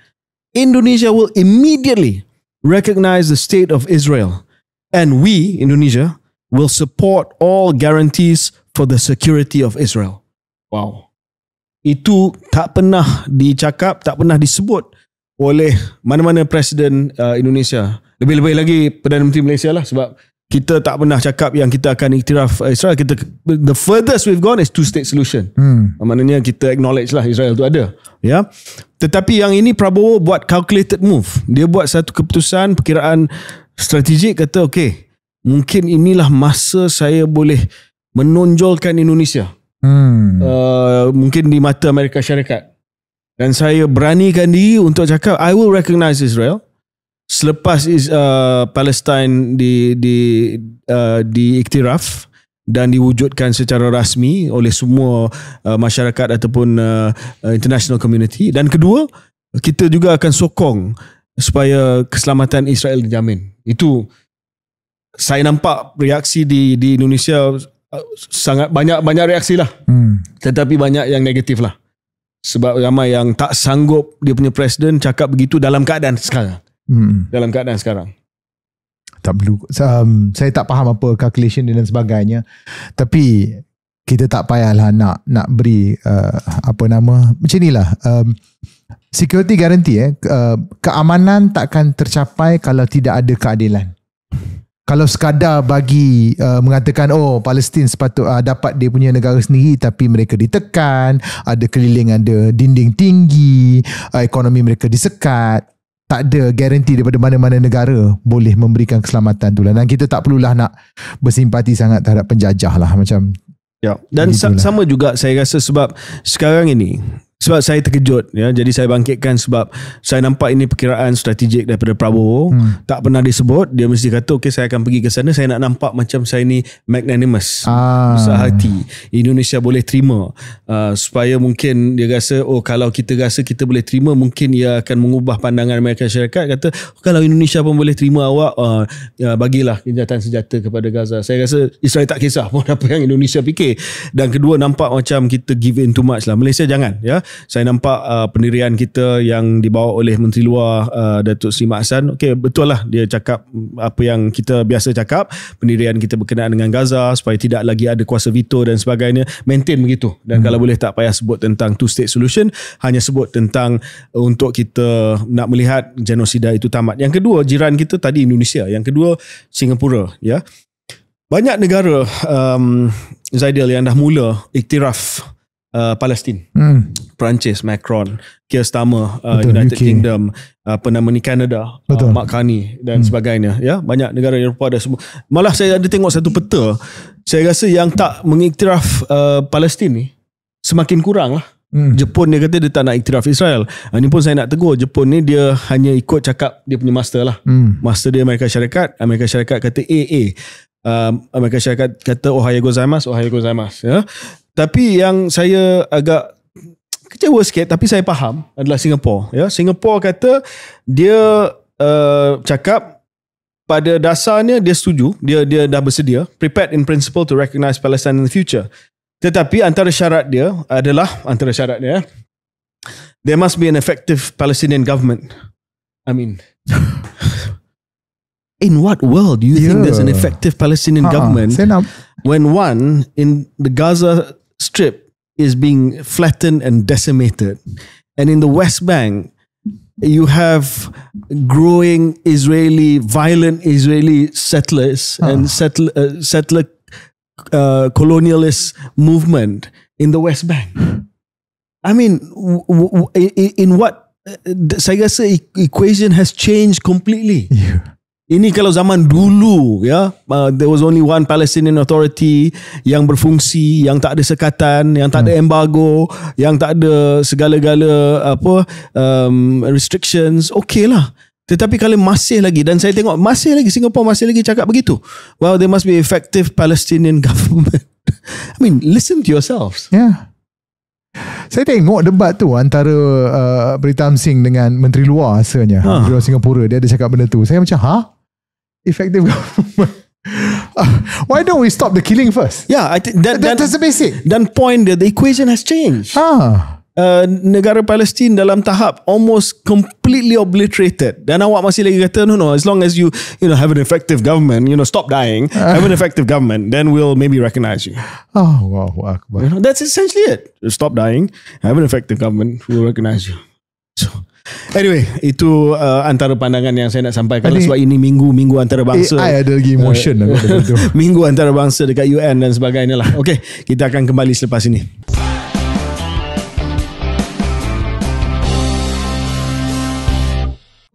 Indonesia will immediately recognize the state of Israel, and we, Indonesia, will support all guarantees for the security of Israel. Wow. itu tak pernah dicakap, tak pernah disebut oleh mana-mana Presiden Indonesia. Lebih-lebih lagi Perdana Menteri Malaysia lah, sebab kita tak pernah cakap yang kita akan iktiraf Israel. The furthest we've gone is two-state solution. Maknanya kita acknowledge lah Israel tu ada. Ya. Tetapi yang ini Prabowo buat calculated move. Dia buat satu keputusan, perkiraan strategik, kata okay, mungkin inilah masa saya boleh menonjolkan Indonesia. Mungkin di mata Amerika Syarikat. Dan saya beranikan diri untuk cakap I will recognize Israel selepas Palestine diiktiraf dan diwujudkan secara rasmi oleh semua masyarakat ataupun international community. Dan kedua, kita juga akan sokong supaya keselamatan Israel dijamin. Itu saya nampak reaksi di Indonesia, sangat banyak reaksi lah. Tetapi banyak yang negatif lah. Sebab ramai yang tak sanggup dia punya presiden cakap begitu dalam keadaan sekarang. Dalam keadaan sekarang. Tak perlu. Saya tak faham apa calculation dan sebagainya. Tapi kita tak payahlah nak beri macam inilah. Security guarantee keamanan takkan tercapai kalau tidak ada keadilan. Kalau sekadar bagi mengatakan Palestin sepatut dapat dia punya negara sendiri, tapi mereka ditekan, ada keliling, ada dinding tinggi, ekonomi mereka disekat, tak ada garanti daripada mana-mana negara boleh memberikan keselamatan tu lah. Dan kita tak perlulah nak bersimpati sangat terhadap penjajah lah macam. Ya. Dan sama juga saya rasa sebab sekarang ini, sebab saya terkejut, ya, jadi saya bangkitkan sebab saya nampak ini perkiraan strategik daripada Prabowo. Tak pernah disebut. Dia mesti kata okay, saya akan pergi ke sana. Saya nak nampak macam saya ni magnanimous, besar hati, Indonesia boleh terima, supaya mungkin dia rasa kalau kita rasa kita boleh terima, mungkin ia akan mengubah pandangan Amerika Syarikat. Kata kalau Indonesia pun boleh terima awak, bagilah gencatan senjata kepada Gaza. Saya rasa Israel tak kisah pun apa yang Indonesia fikir. Dan kedua, nampak macam kita give in too much lah. Malaysia jangan, ya. Saya nampak pendirian kita yang dibawa oleh Menteri Luar Datuk Seri Mak Hassan. Okey, betul lah dia cakap apa yang kita biasa cakap, pendirian kita berkenaan dengan Gaza supaya tidak lagi ada kuasa veto dan sebagainya. Maintain begitu. Dan kalau boleh tak payah sebut tentang two-state solution, hanya sebut tentang untuk kita nak melihat genosida itu tamat. Yang kedua, jiran kita tadi Indonesia. Yang kedua, Singapura, ya. Banyak negara Zaidil yang dah mula iktiraf Palestin. Perancis, Macron, Keir Starmer, United UK. Kingdom, Canada, Mark Carney dan sebagainya. Ya, banyak negara Eropah dah semua. Malah saya ada tengok satu peta. Saya rasa yang tak mengiktiraf Palestin ni semakin kurang lah. Jepun dia kata dia tak nak iktiraf Israel. Ini pun saya nak tegur. Jepun ni dia hanya ikut cakap dia punya master lah. Master dia Amerika Syarikat. Amerika Syarikat kata AA. Amerika Syarikat kata ohayou gozaimasu, ya. Tapi yang saya agak kecewa sikit, tapi saya faham, adalah Singapura. Ya, Singapura kata dia cakap pada dasarnya dia setuju, dia dah bersedia, prepared in principle to recognize Palestine in the future. Tetapi antara syarat dia, there must be an effective Palestinian government. I mean, in what world do you think there's an effective Palestinian government when one in the Gaza Strip is being flattened and decimated, and in the West Bank you have growing violent Israeli settlers and settler colonialist movement in the West Bank? I mean, in what? Saya rasa equation has changed completely. Ini kalau zaman dulu, ya, there was only one Palestinian Authority yang berfungsi, yang tak ada sekatan, yang tak ada embargo, yang tak ada segala-gala restrictions, okay lah. Tetapi kalau masih lagi, dan saya tengok Singapore masih lagi cakap begitu, well, there must be effective Palestinian government. I mean, listen to yourselves. Yeah. Saya tengok debat tu antara Pritam Singh dengan Menteri Luar rasanya, Menteri Luar Singapura, dia ada cakap benda tu. Saya macam, effective government. Why don't we stop the killing first? Yeah, I think that's the basic. Dan point dia, the equation has changed. negara Palestin dalam tahap almost completely obliterated, dan awak masih lagi kata no, as long as you have an effective government, stop dying, have an effective government, then we'll maybe recognize you. Wow, that's essentially it. Stop dying, have an effective government, we'll recognize you. So anyway, itu antara pandangan yang saya nak sampaikan. Sebab ini minggu antarabangsa. AI ada lagi emotion minggu antarabangsa dekat UN dan sebagainya lah. Okay, kita akan kembali selepas ini.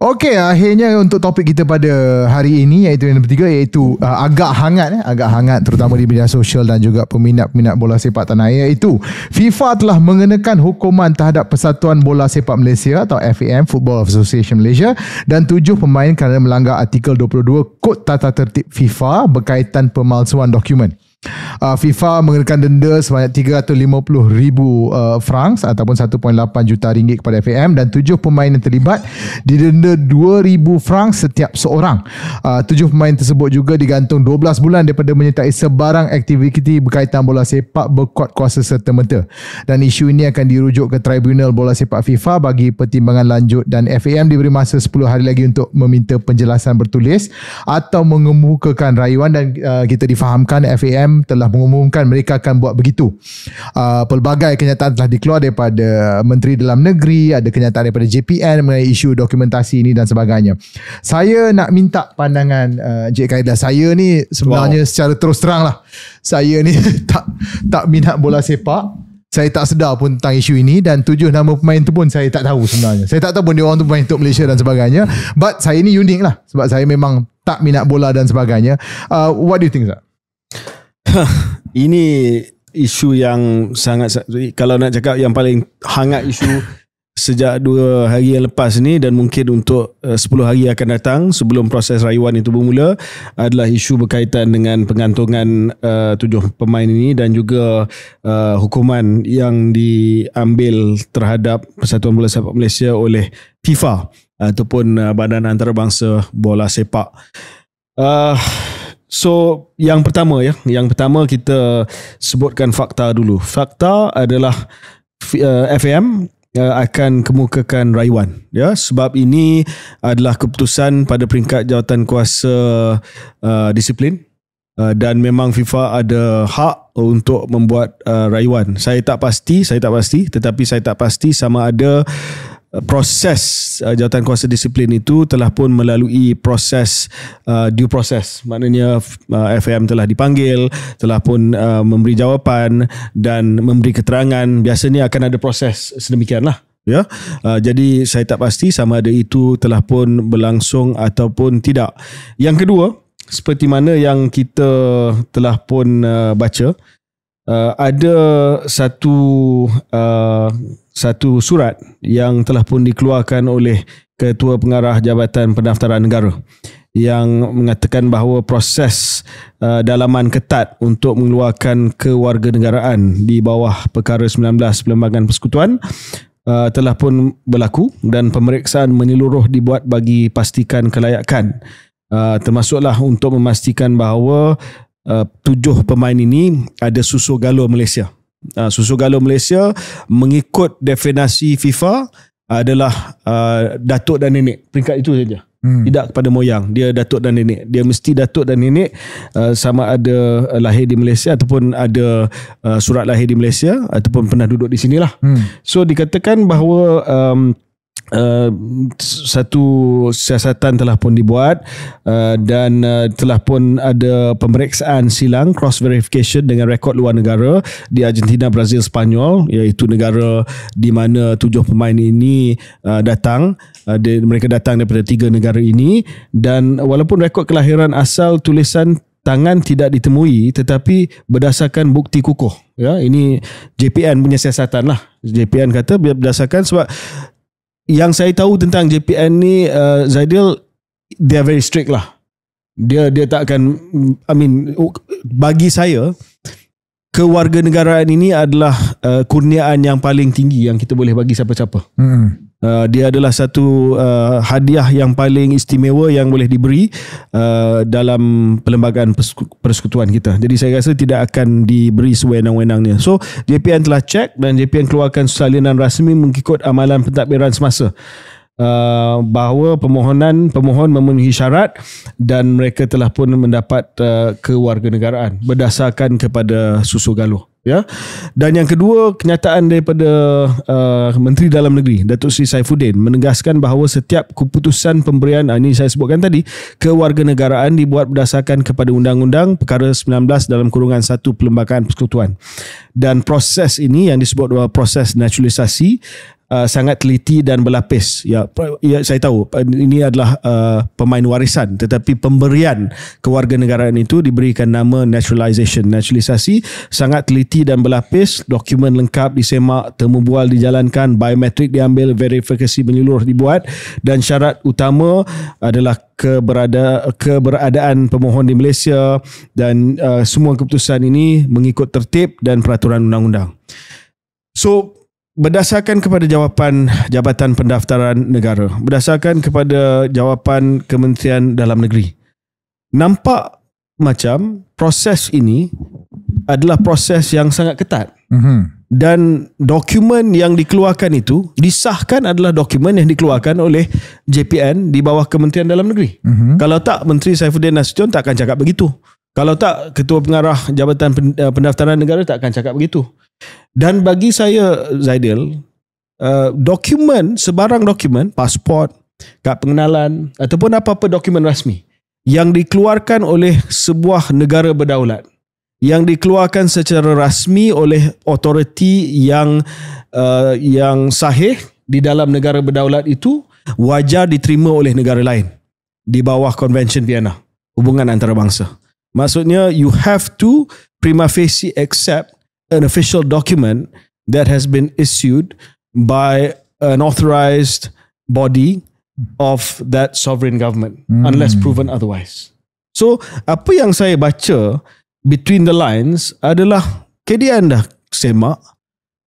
Okey, akhirnya untuk topik kita pada hari ini, iaitu yang ketiga, iaitu agak hangat terutama di media sosial dan juga peminat-peminat bola sepak tanah air, iaitu FIFA telah mengenakan hukuman terhadap Persatuan Bola Sepak Malaysia atau FAM, Football Association Malaysia, dan 7 pemain kerana melanggar artikel 22 Kod Tata Tertib FIFA berkaitan pemalsuan dokumen. FIFA mengenakan denda sebanyak 350,000 francs ataupun 1.8 juta ringgit kepada FAM, dan 7 pemain yang terlibat didenda 2,000 francs setiap seorang. 7 pemain tersebut juga digantung 12 bulan daripada menyertai sebarang aktiviti berkaitan bola sepak berkuat kuasa serta-merta, dan isu ini akan dirujuk ke Tribunal Bola Sepak FIFA bagi pertimbangan lanjut, dan FAM diberi masa 10 hari lagi untuk meminta penjelasan bertulis atau mengemukakan rayuan, dan kita difahamkan FAM telah mengumumkan mereka akan buat begitu. Pelbagai kenyataan telah dikeluar daripada Menteri Dalam Negeri, ada kenyataan daripada JPN mengenai isu dokumentasi ini dan sebagainya. Saya nak minta pandangan Encik Khairil. Saya ni sebenarnya secara terus terang lah, saya ni tak minat bola sepak. Saya tak sedar pun tentang isu ini, dan 7 nama pemain tu pun saya tak tahu sebenarnya. Saya tak tahu pun dia orang tu pemain untuk Malaysia dan sebagainya. But saya ni unik lah, sebab saya memang tak minat bola dan sebagainya. What do you think, Zak? Ini isu yang sangat, kalau nak cakap yang paling hangat isu sejak 2 hari yang lepas ni, dan mungkin untuk 10 hari akan datang sebelum proses rayuan itu bermula, adalah isu berkaitan dengan pengantungan 7 pemain ini, dan juga hukuman yang diambil terhadap Persatuan Bola Sepak Malaysia oleh FIFA ataupun Badan Antarabangsa Bola Sepak. So yang pertama kita sebutkan fakta dulu. Fakta adalah FAM akan kemukakan rayuan, ya, sebab ini adalah keputusan pada peringkat jawatan kuasa disiplin, dan memang FIFA ada hak untuk membuat rayuan. Saya tak pasti, tetapi saya tak pasti sama ada proses jawatan kuasa disiplin itu telah pun melalui proses due process. Maknanya FAM telah dipanggil, telah pun memberi jawapan dan memberi keterangan. Biasanya akan ada proses sedemikianlah, ya. Jadi saya tak pasti sama ada itu telah pun berlangsung ataupun tidak. Yang kedua, seperti mana yang kita telah pun baca, ada satu surat yang telah pun dikeluarkan oleh Ketua Pengarah Jabatan Pendaftaran Negara yang mengatakan bahawa proses dalaman ketat untuk mengeluarkan kewarganegaraan di bawah Perkara 19 Perlembagaan Persekutuan telah pun berlaku, dan pemeriksaan menyeluruh dibuat bagi pastikan kelayakan, termasuklah untuk memastikan bahawa 7 pemain ini ada susu galur Malaysia. Susu galur Malaysia mengikut definisi FIFA adalah datuk dan nenek. Peringkat itu saja. Tidak kepada moyang. Dia datuk dan nenek. Dia mesti datuk dan nenek, sama ada lahir di Malaysia ataupun ada surat lahir di Malaysia ataupun pernah duduk di sinilah. So dikatakan bahawa satu siasatan telah pun dibuat, dan telah pun ada pemeriksaan silang, cross verification dengan rekod luar negara di Argentina, Brazil, Spanyol, iaitu negara di mana 7 pemain ini datang. Mereka datang daripada 3 negara ini, dan walaupun rekod kelahiran asal tulisan tangan tidak ditemui, tetapi berdasarkan bukti kukuh, ya, ini JPN punya siasatan lah. JPN kata berdasarkan, sebab yang saya tahu tentang JPN ni, Zaidil, they are very strict lah. Dia tak akan, bagi saya, kewarganegaraan ini adalah kurniaan yang paling tinggi yang kita boleh bagi siapa-siapa. Dia adalah satu hadiah yang paling istimewa yang boleh diberi dalam perlembagaan persekutuan kita. Jadi saya rasa tidak akan diberi sewenang-wenangnya. So JPN telah cek dan JPN keluarkan salinan rasmi mengikut amalan pentadbiran semasa bahawa pemohon memenuhi syarat dan mereka telah pun mendapat kewarganegaraan berdasarkan kepada susu galuh. Ya. Dan yang kedua, kenyataan daripada Menteri Dalam Negeri Datuk Seri Saifuddin menegaskan bahawa setiap keputusan pemberian, ini saya sebutkan tadi, kewarganegaraan dibuat berdasarkan kepada Undang-Undang Perkara 19 dalam kurungan 1 Perlembagaan Persekutuan. Dan proses ini yang disebut proses naturalisasi sangat teliti dan berlapis. Ya, saya tahu ini adalah pemain warisan, tetapi pemberian kewarganegaraan itu diberikan nama naturalisation. Naturalisasi sangat teliti dan berlapis, dokumen lengkap disemak, temu bual dijalankan, biometrik diambil, verifikasi menyeluruh dibuat dan syarat utama adalah keberadaan pemohon di Malaysia dan semua keputusan ini mengikut tertib dan peraturan undang-undang. So berdasarkan kepada jawapan Jabatan Pendaftaran Negara, berdasarkan kepada jawapan Kementerian Dalam Negeri, nampak macam proses ini adalah proses yang sangat ketat. Dan dokumen yang dikeluarkan itu disahkan adalah dokumen yang dikeluarkan oleh JPN di bawah Kementerian Dalam Negeri. Kalau tak, Menteri Saifuddin Nasution tak akan cakap begitu. Kalau tak, Ketua Pengarah Jabatan Pendaftaran Negara tak akan cakap begitu. Dan bagi saya, Zaidil, sebarang dokumen, pasport, kad pengenalan ataupun apa-apa dokumen rasmi yang dikeluarkan oleh sebuah negara berdaulat, yang dikeluarkan secara rasmi oleh autoriti yang sahih di dalam negara berdaulat itu, wajar diterima oleh negara lain di bawah Convention Vienna, hubungan antarabangsa. Maksudnya, you have to prima facie accept an official document that has been issued by an authorized body of that sovereign government, unless proven otherwise. So, apa yang saya baca between the lines adalah KDN dah semak,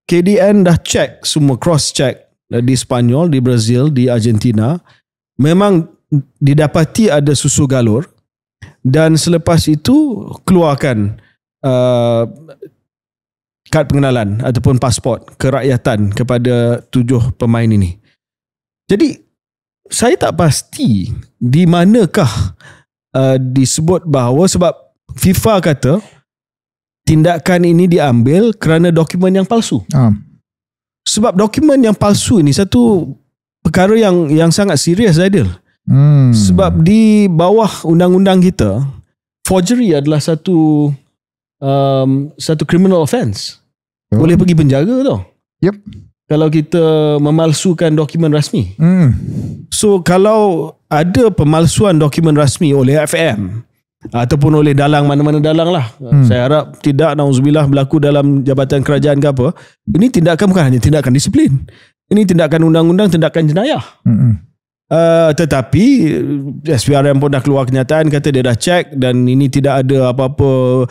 KDN dah check semua, cross check di Spanyol, di Brazil, di Argentina, memang didapati ada susu galur, dan selepas itu keluarkan kad pengenalan ataupun pasport kerakyatan kepada 7 pemain ini. Jadi saya tak pasti di manakah disebut bahawa, sebab FIFA kata tindakan ini diambil kerana dokumen yang palsu. Sebab dokumen yang palsu ini satu perkara yang sangat serius, Zaidil. Sebab di bawah undang-undang kita, forgery adalah satu criminal offence. Boleh pergi penjara tau. Yep. Kalau kita memalsukan dokumen rasmi. So kalau ada pemalsuan dokumen rasmi oleh FM ataupun oleh dalang, mana-mana dalang lah, saya harap tidak, na'udzubillah, berlaku dalam jabatan kerajaan ke apa, ini tindakan bukan hanya tindakan disiplin, ini tindakan undang-undang, tindakan jenayah. Tetapi SPRM pun dah keluar kenyataan, kata dia dah cek dan ini tidak ada apa-apa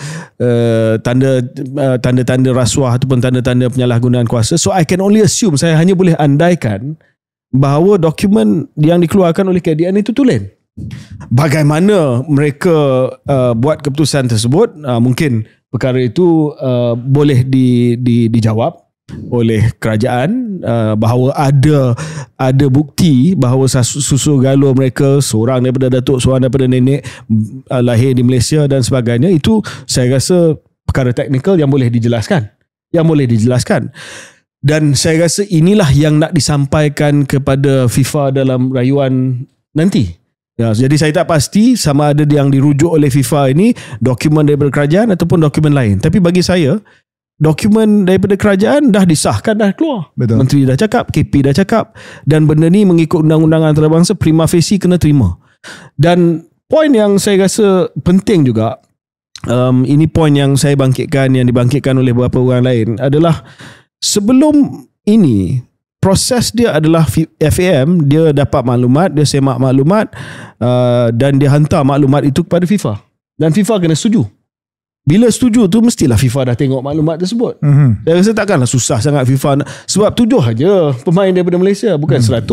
tanda-tanda rasuah ataupun tanda-tanda penyalahgunaan kuasa. So I can only assume, saya hanya boleh andaikan bahawa dokumen yang dikeluarkan oleh KDN itu tulen. Bagaimana mereka buat keputusan tersebut, mungkin perkara itu boleh dijawab oleh kerajaan, bahawa ada bukti bahawa susu galur mereka, seorang daripada datuk, seorang daripada nenek, lahir di Malaysia dan sebagainya. Itu saya rasa perkara teknikal yang boleh dijelaskan, dan saya rasa inilah yang nak disampaikan kepada FIFA dalam rayuan nanti. Ya, jadi saya tak pasti sama ada yang dirujuk oleh FIFA ini dokumen daripada kerajaan ataupun dokumen lain. Tapi bagi saya, dokumen daripada kerajaan dah disahkan, dah keluar. Betul. Menteri dah cakap, KP dah cakap, dan benda ni mengikut undang-undang antarabangsa, prima facie kena terima. Dan poin yang saya rasa penting juga, ini poin yang saya bangkitkan, yang dibangkitkan oleh beberapa orang lain, adalah sebelum ini proses dia adalah FAM, dia dapat maklumat, dia semak maklumat, dan dia hantar maklumat itu kepada FIFA, dan FIFA kena setuju. Bila setuju tu mestilah FIFA dah tengok maklumat tersebut. Saya rasa takkanlah susah sangat FIFA sebab 7 aja pemain daripada Malaysia, bukan 100.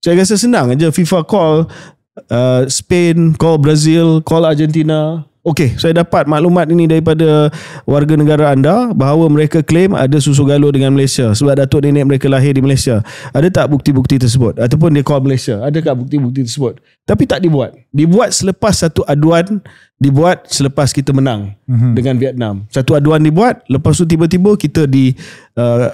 Saya rasa senang aja FIFA call Spain, call Brazil, call Argentina. Okey, saya dapat maklumat ini daripada warga negara anda bahawa mereka claim ada susu galur dengan Malaysia sebab datuk nenek mereka lahir di Malaysia. Ada tak bukti-bukti tersebut? Ataupun dia call Malaysia, adakah bukti-bukti tersebut? Tapi tak dibuat. Dibuat selepas satu aduan, dibuat selepas kita menang dengan Vietnam. Satu aduan dibuat, lepas tu tiba-tiba kita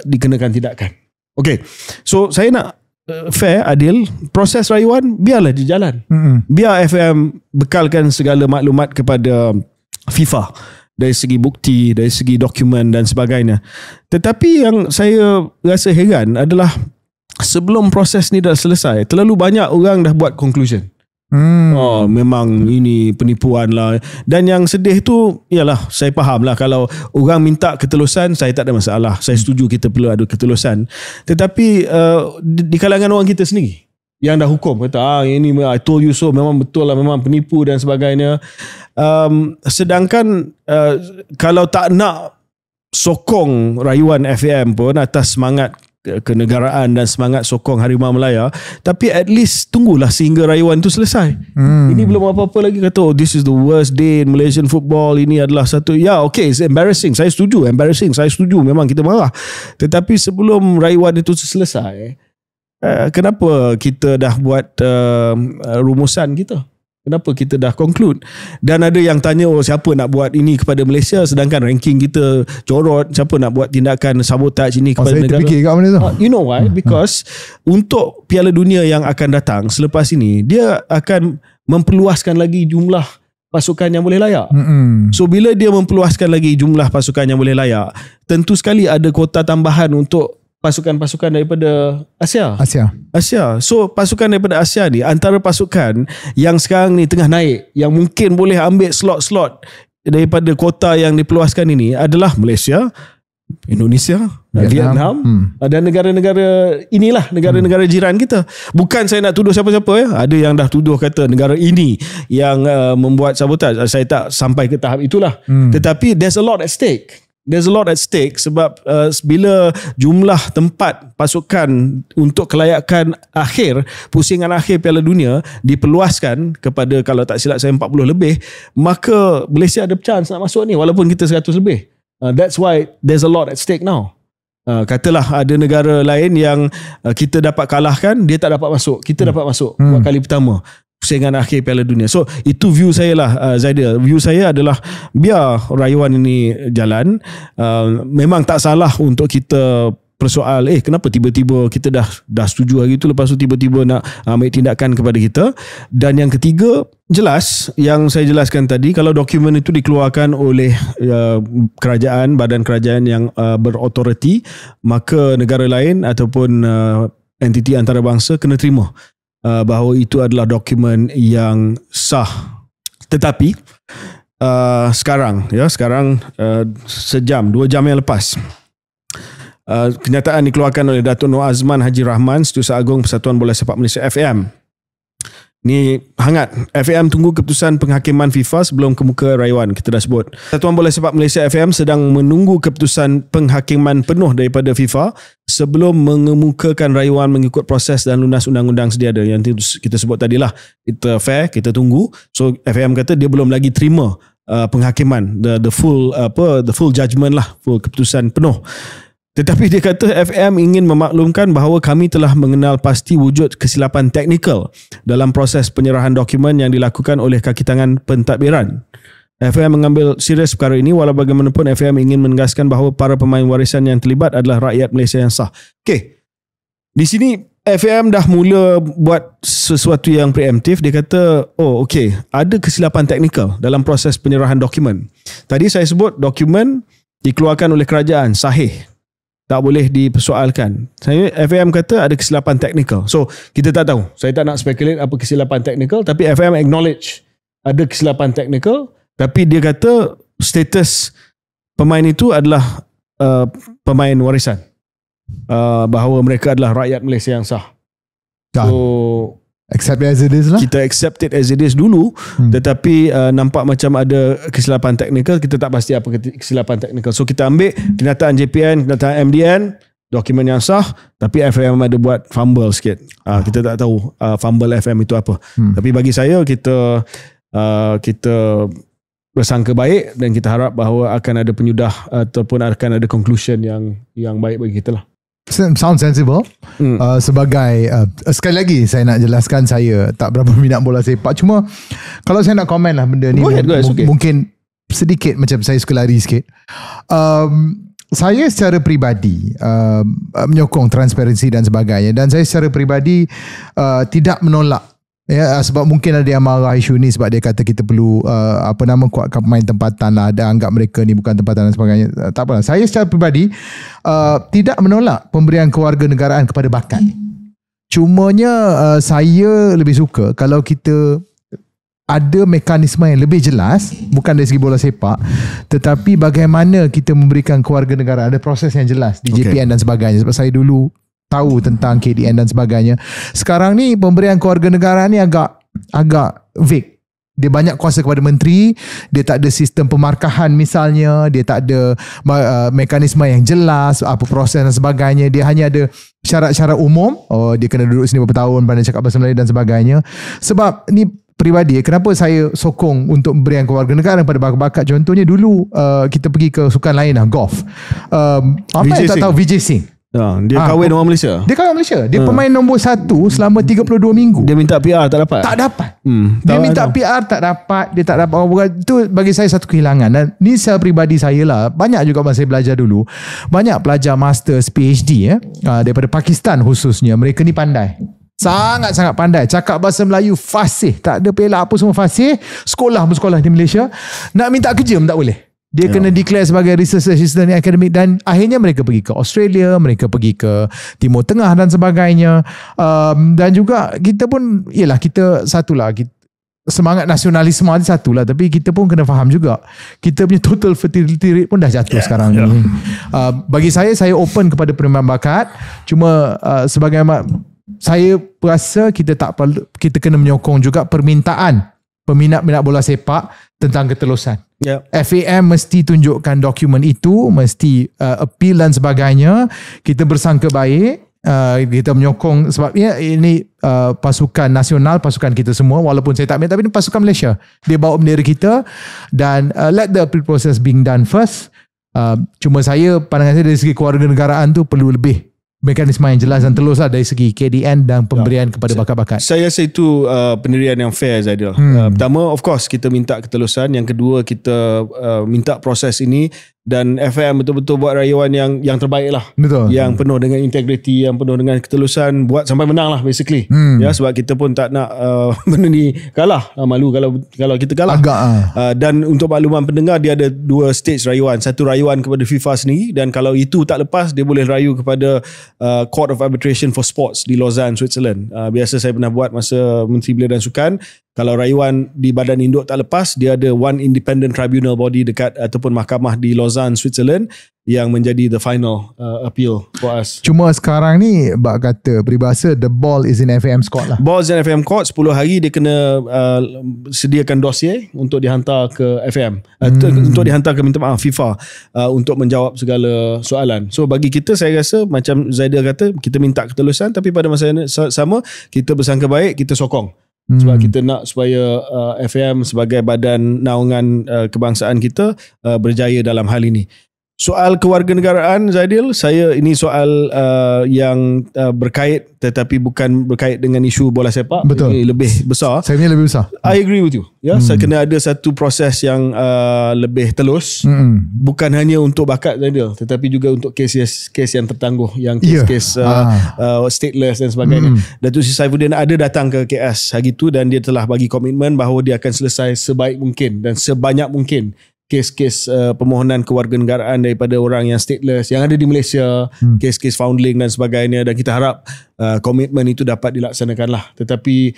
dikenakan tindakan. Okey, so saya nak fair, adil, proses rayuan biarlah di jalan. Biar FM bekalkan segala maklumat kepada FIFA dari segi bukti, dari segi dokumen dan sebagainya. Tetapi yang saya rasa heran adalah sebelum proses ni dah selesai, terlalu banyak orang dah buat conclusion. Oh, memang ini penipuan lah. Dan yang sedih tu ialah, saya faham lah kalau orang minta ketelusan, saya tak ada masalah. Saya setuju kita perlu ada ketelusan. Tetapi di kalangan orang kita sendiri yang dah hukum kata ini I told you so, memang betul lah, memang penipu dan sebagainya. Sedangkan kalau tak nak sokong rayuan FAM pun atas semangat kenegaraan dan semangat sokong Harimau Melaya, tapi at least tunggulah sehingga rayuan tu selesai. Ini belum apa-apa lagi kata this is the worst day in Malaysian football, ini adalah satu, okay, it's embarrassing, saya setuju, memang kita marah. Tetapi sebelum rayuan itu selesai, kenapa kita dah buat rumusan kita? Kenapa kita dah conclude? Dan ada yang tanya, siapa nak buat ini kepada Malaysia sedangkan ranking kita corot, siapa nak buat tindakan sabotage ini kepada negara? Saya terfikir kat mana tu? You know why? Because untuk Piala Dunia yang akan datang selepas ini, dia akan memperluaskan lagi jumlah pasukan yang boleh layak. So bila dia memperluaskan lagi jumlah pasukan yang boleh layak, tentu sekali ada kuota tambahan untuk pasukan-pasukan daripada Asia. So pasukan daripada Asia ni antara pasukan yang sekarang ni tengah naik, yang mungkin boleh ambil slot-slot daripada kuota yang diperluaskan ini adalah Malaysia, Indonesia, Vietnam dan negara-negara inilah, negara-negara jiran kita. Bukan saya nak tuduh siapa-siapa ya. Ada yang dah tuduh kata negara ini yang membuat sabotaj. Saya tak sampai ke tahap itulah. Tetapi there's a lot at stake. Sebab bila jumlah tempat pasukan untuk kelayakan akhir, pusingan akhir Piala Dunia diperluaskan kepada, kalau tak silap saya 40 lebih, maka Malaysia ada chance nak masuk ni walaupun kita 100 lebih. That's why there's a lot at stake now. Katalah ada negara lain yang kita dapat kalahkan, dia tak dapat masuk, kita dapat masuk buat kali pertama pusingan akhir Piala Dunia. So itu view saya lah, Zaidil. View saya adalah biar rayuan ini jalan. Memang tak salah untuk kita persoal kenapa tiba-tiba kita dah setuju hari itu, lepas tu tiba-tiba nak ambil tindakan kepada kita. Dan yang ketiga, jelas yang saya jelaskan tadi, kalau dokumen itu dikeluarkan oleh kerajaan, badan kerajaan yang berautoriti, maka negara lain ataupun entiti antarabangsa kena terima bahawa itu adalah dokumen yang sah. Tetapi sekarang sejam 2 jam yang lepas, kenyataan dikeluarkan oleh Datuk Nur Azman Haji Rahman, Setiausaha Agung Persatuan Bola Sepak Malaysia FAM. Ni hangat. FAM tunggu keputusan penghakiman FIFA sebelum kemuka rayuan. Kita dah sebut. Persatuan Bola Sepak Malaysia FAM sedang menunggu keputusan penghakiman penuh daripada FIFA sebelum mengemukakan rayuan mengikut proses dan lunas undang-undang sedia ada. Yang kita sebut tadilah. Kita fair, kita tunggu. So FAM kata dia belum lagi terima penghakiman, the full judgment lah, full keputusan penuh. Tetapi dia kata FM ingin memaklumkan bahawa kami telah mengenal pasti wujud kesilapan teknikal dalam proses penyerahan dokumen yang dilakukan oleh kaki tangan pentadbiran. FM mengambil serius perkara ini, walau bagaimanapun FM ingin menegaskan bahawa para pemain warisan yang terlibat adalah rakyat Malaysia yang sah. Okey. Di sini FM dah mula buat sesuatu yang preemptif. Dia kata, ada kesilapan teknikal dalam proses penyerahan dokumen. Tadi saya sebut dokumen dikeluarkan oleh kerajaan, sahih. Tak boleh dipersoalkan. FM kata ada kesilapan teknikal. So, kita tak tahu. Saya tak nak speculate apa kesilapan teknikal, tapi FM acknowledge ada kesilapan teknikal, tapi dia kata status pemain itu adalah pemain warisan. Bahawa mereka adalah rakyat Malaysia yang sah. So, accept it as it is lah. Kita accept it as it is dulu, tetapi nampak macam ada kesilapan teknikal. Kita tak pasti apa kesilapan teknikal. So kita ambil kenyataan JPN, kenyataan MDN, dokumen yang sah, tapi FAM ada buat fumble sikit. Kita tak tahu fumble FM itu apa. Tapi bagi saya kita bersangka baik dan kita harap bahawa akan ada penyudah ataupun akan ada conclusion yang baik bagi kita lah. Sound sensible. Sebagai sekali lagi saya nak jelaskan, saya tak berapa minat bola sepak. Cuma kalau saya nak komen lah benda ni, mungkin sedikit macam saya suka lari sikit. Saya secara peribadi menyokong transparansi dan sebagainya, dan saya secara peribadi tidak menolak, ya, sebab mungkin ada yang marah isu ni sebab dia kata kita perlu kuatkan pemain tempatan lah, ada anggap mereka ni bukan tempatan dan sebagainya. Tak apalah, saya secara peribadi tidak menolak pemberian kewarganegaraan kepada bakat. Cumanya saya lebih suka kalau kita ada mekanisme yang lebih jelas, bukan dari segi bola sepak, tetapi bagaimana kita memberikan kewarganegaraan, ada proses yang jelas di JPN dan sebagainya. Sebab saya dulu tahu tentang KDN dan sebagainya. Sekarang ni pemberian kewarganegaraan ni agak vague. Dia banyak kuasa kepada menteri, dia tak ada sistem pemarkahan misalnya, dia tak ada mekanisme yang jelas, apa proses dan sebagainya. Dia hanya ada syarat-syarat umum, dia kena duduk sini berapa tahun, pandai cakap bahasa Melayu dan sebagainya. Sebab ni peribadi, kenapa saya sokong untuk memberikan kewarganegaraan kepada bakat-bakat. Contohnya dulu kita pergi ke sukan lain lah, golf. Apa yang tak tahu Vijay Singh? Dia kahwin orang Malaysia. Dia kahwin Malaysia. Dia pemain nombor 1 selama 32 minggu. Dia minta PR tak dapat. Tak dapat. Dia minta PR tak dapat. Dia tak dapat. Itu bagi saya satu kehilangan. Dan ni secara peribadi saya lah. Banyak juga masa saya belajar dulu. Banyak pelajar masters, PhD daripada Pakistan khususnya. Mereka ni pandai. Sangat-sangat pandai. Cakap bahasa Melayu fasih. Tak ada pelak apa semua fasih. Sekolah pun sekolah di Malaysia. Nak minta kerja pun tak boleh. Dia kena declare sebagai research assistant academic, dan akhirnya mereka pergi ke Australia, mereka pergi ke Timur Tengah dan sebagainya. Dan juga kita pun, yelah, kita satulah, semangat nasionalisme ada satulah, tapi kita pun kena faham juga kita punya total fertility rate pun dah jatuh sekarang ni. Bagi saya open kepada penerimaan bakat. Cuma sebagai saya rasa kita kena menyokong juga permintaan peminat-minat bola sepak tentang ketelusan. FAM mesti tunjukkan dokumen itu, mesti appeal dan sebagainya. Kita bersangka baik, kita menyokong, sebab ini pasukan nasional, pasukan kita semua, walaupun saya tak minat, tapi ini pasukan Malaysia. Dia bawa bendera kita, dan let the appeal process being done first. Cuma pandangan saya dari segi kewarganegaraan tu perlu lebih mekanisme yang jelas dan telus dari segi KDN dan pemberian kepada bakat-bakat. Saya rasa itu pendirian yang fair, Zaidil. Pertama, of course, kita minta ketelusan. Yang kedua, kita minta proses ini, dan FM betul-betul buat rayuan yang terbaik lah. Betul. Yang penuh dengan integriti, yang penuh dengan ketelusan, buat sampai menang lah basically. Ya, sebab kita pun tak nak benda ni kalah. Malu kalau kita kalah. Dan untuk makluman pendengar, dia ada 2 stage rayuan. Satu rayuan kepada FIFA sendiri, dan kalau itu tak lepas, dia boleh rayu kepada Court of Arbitration for Sports di Lausanne, Switzerland. Biasa saya pernah buat masa Menteri Belia dan Sukan. Kalau rayuan di badan induk tak lepas, dia ada one independent tribunal body dekat ataupun mahkamah di Lausanne, Switzerland, yang menjadi the final appeal for us. Cuma sekarang ni bak kata peribahasa, the ball is in FAM court lah. Ball is in FAM court. 10 hari dia kena sediakan dossier untuk dihantar ke FAM, untuk dihantar ke FIFA untuk menjawab segala soalan. So bagi kita, saya rasa macam Zaidil kata, kita minta ketelusan, tapi pada masa yang sama kita bersangka baik, kita sokong. Sebab kita nak supaya FAM sebagai badan naungan kebangsaan kita berjaya dalam hal ini. Soal kewarganegaraan, Zaidil, ini soal yang berkait, tetapi bukan berkait dengan isu bola sepak. Betul. Ini lebih besar. Saya punya lebih besar. I agree with you. Ya, saya kena ada satu proses yang lebih telus. Bukan hanya untuk bakat, Zaidil, tetapi juga untuk kes yang tertangguh, yang kes stateless dan sebagainya. Datuk Seri Saifuddin ada datang ke KS hari itu, dan dia telah bagi komitmen bahawa dia akan selesai sebaik mungkin dan sebanyak mungkin kes-kes permohonan kewarganegaraan daripada orang yang stateless yang ada di Malaysia, kes-kes foundling dan sebagainya, dan kita harap komitmen itu dapat dilaksanakan lah. Tetapi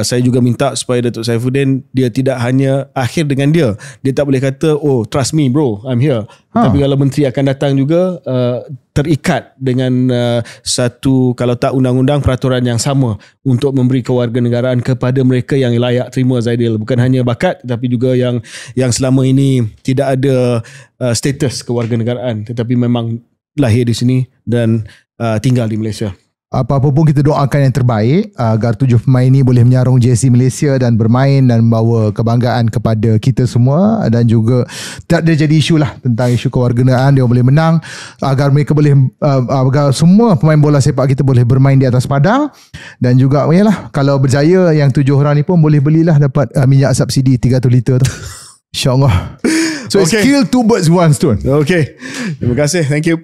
saya juga minta supaya Datuk Saifuddin, dia tidak hanya akhir dengan dia tak boleh kata oh trust me bro, I'm here. Tapi kalau menteri akan datang juga terikat dengan satu, kalau tak undang-undang, peraturan yang sama untuk memberi kewarganegaraan kepada mereka yang layak terima, Zaidil. Bukan hanya bakat tetapi juga yang selama ini tidak ada status kewarganegaraan tetapi memang lahir di sini dan tinggal di Malaysia. Apa-apa pun kita doakan yang terbaik agar 7 pemain ini boleh menyarung jersey Malaysia dan bermain dan membawa kebanggaan kepada kita semua, dan juga tak ada jadi isu lah tentang isu kewarganegaraan, dia boleh menang agar mereka boleh agar semua pemain bola sepak kita boleh bermain di atas padang. Dan juga yalah, kalau berjaya yang 7 orang ni pun boleh belilah dapat minyak subsidi 300 liter tu. InsyaAllah. So it's kill 2 birds with 1 stone. Okay, terima kasih, thank you.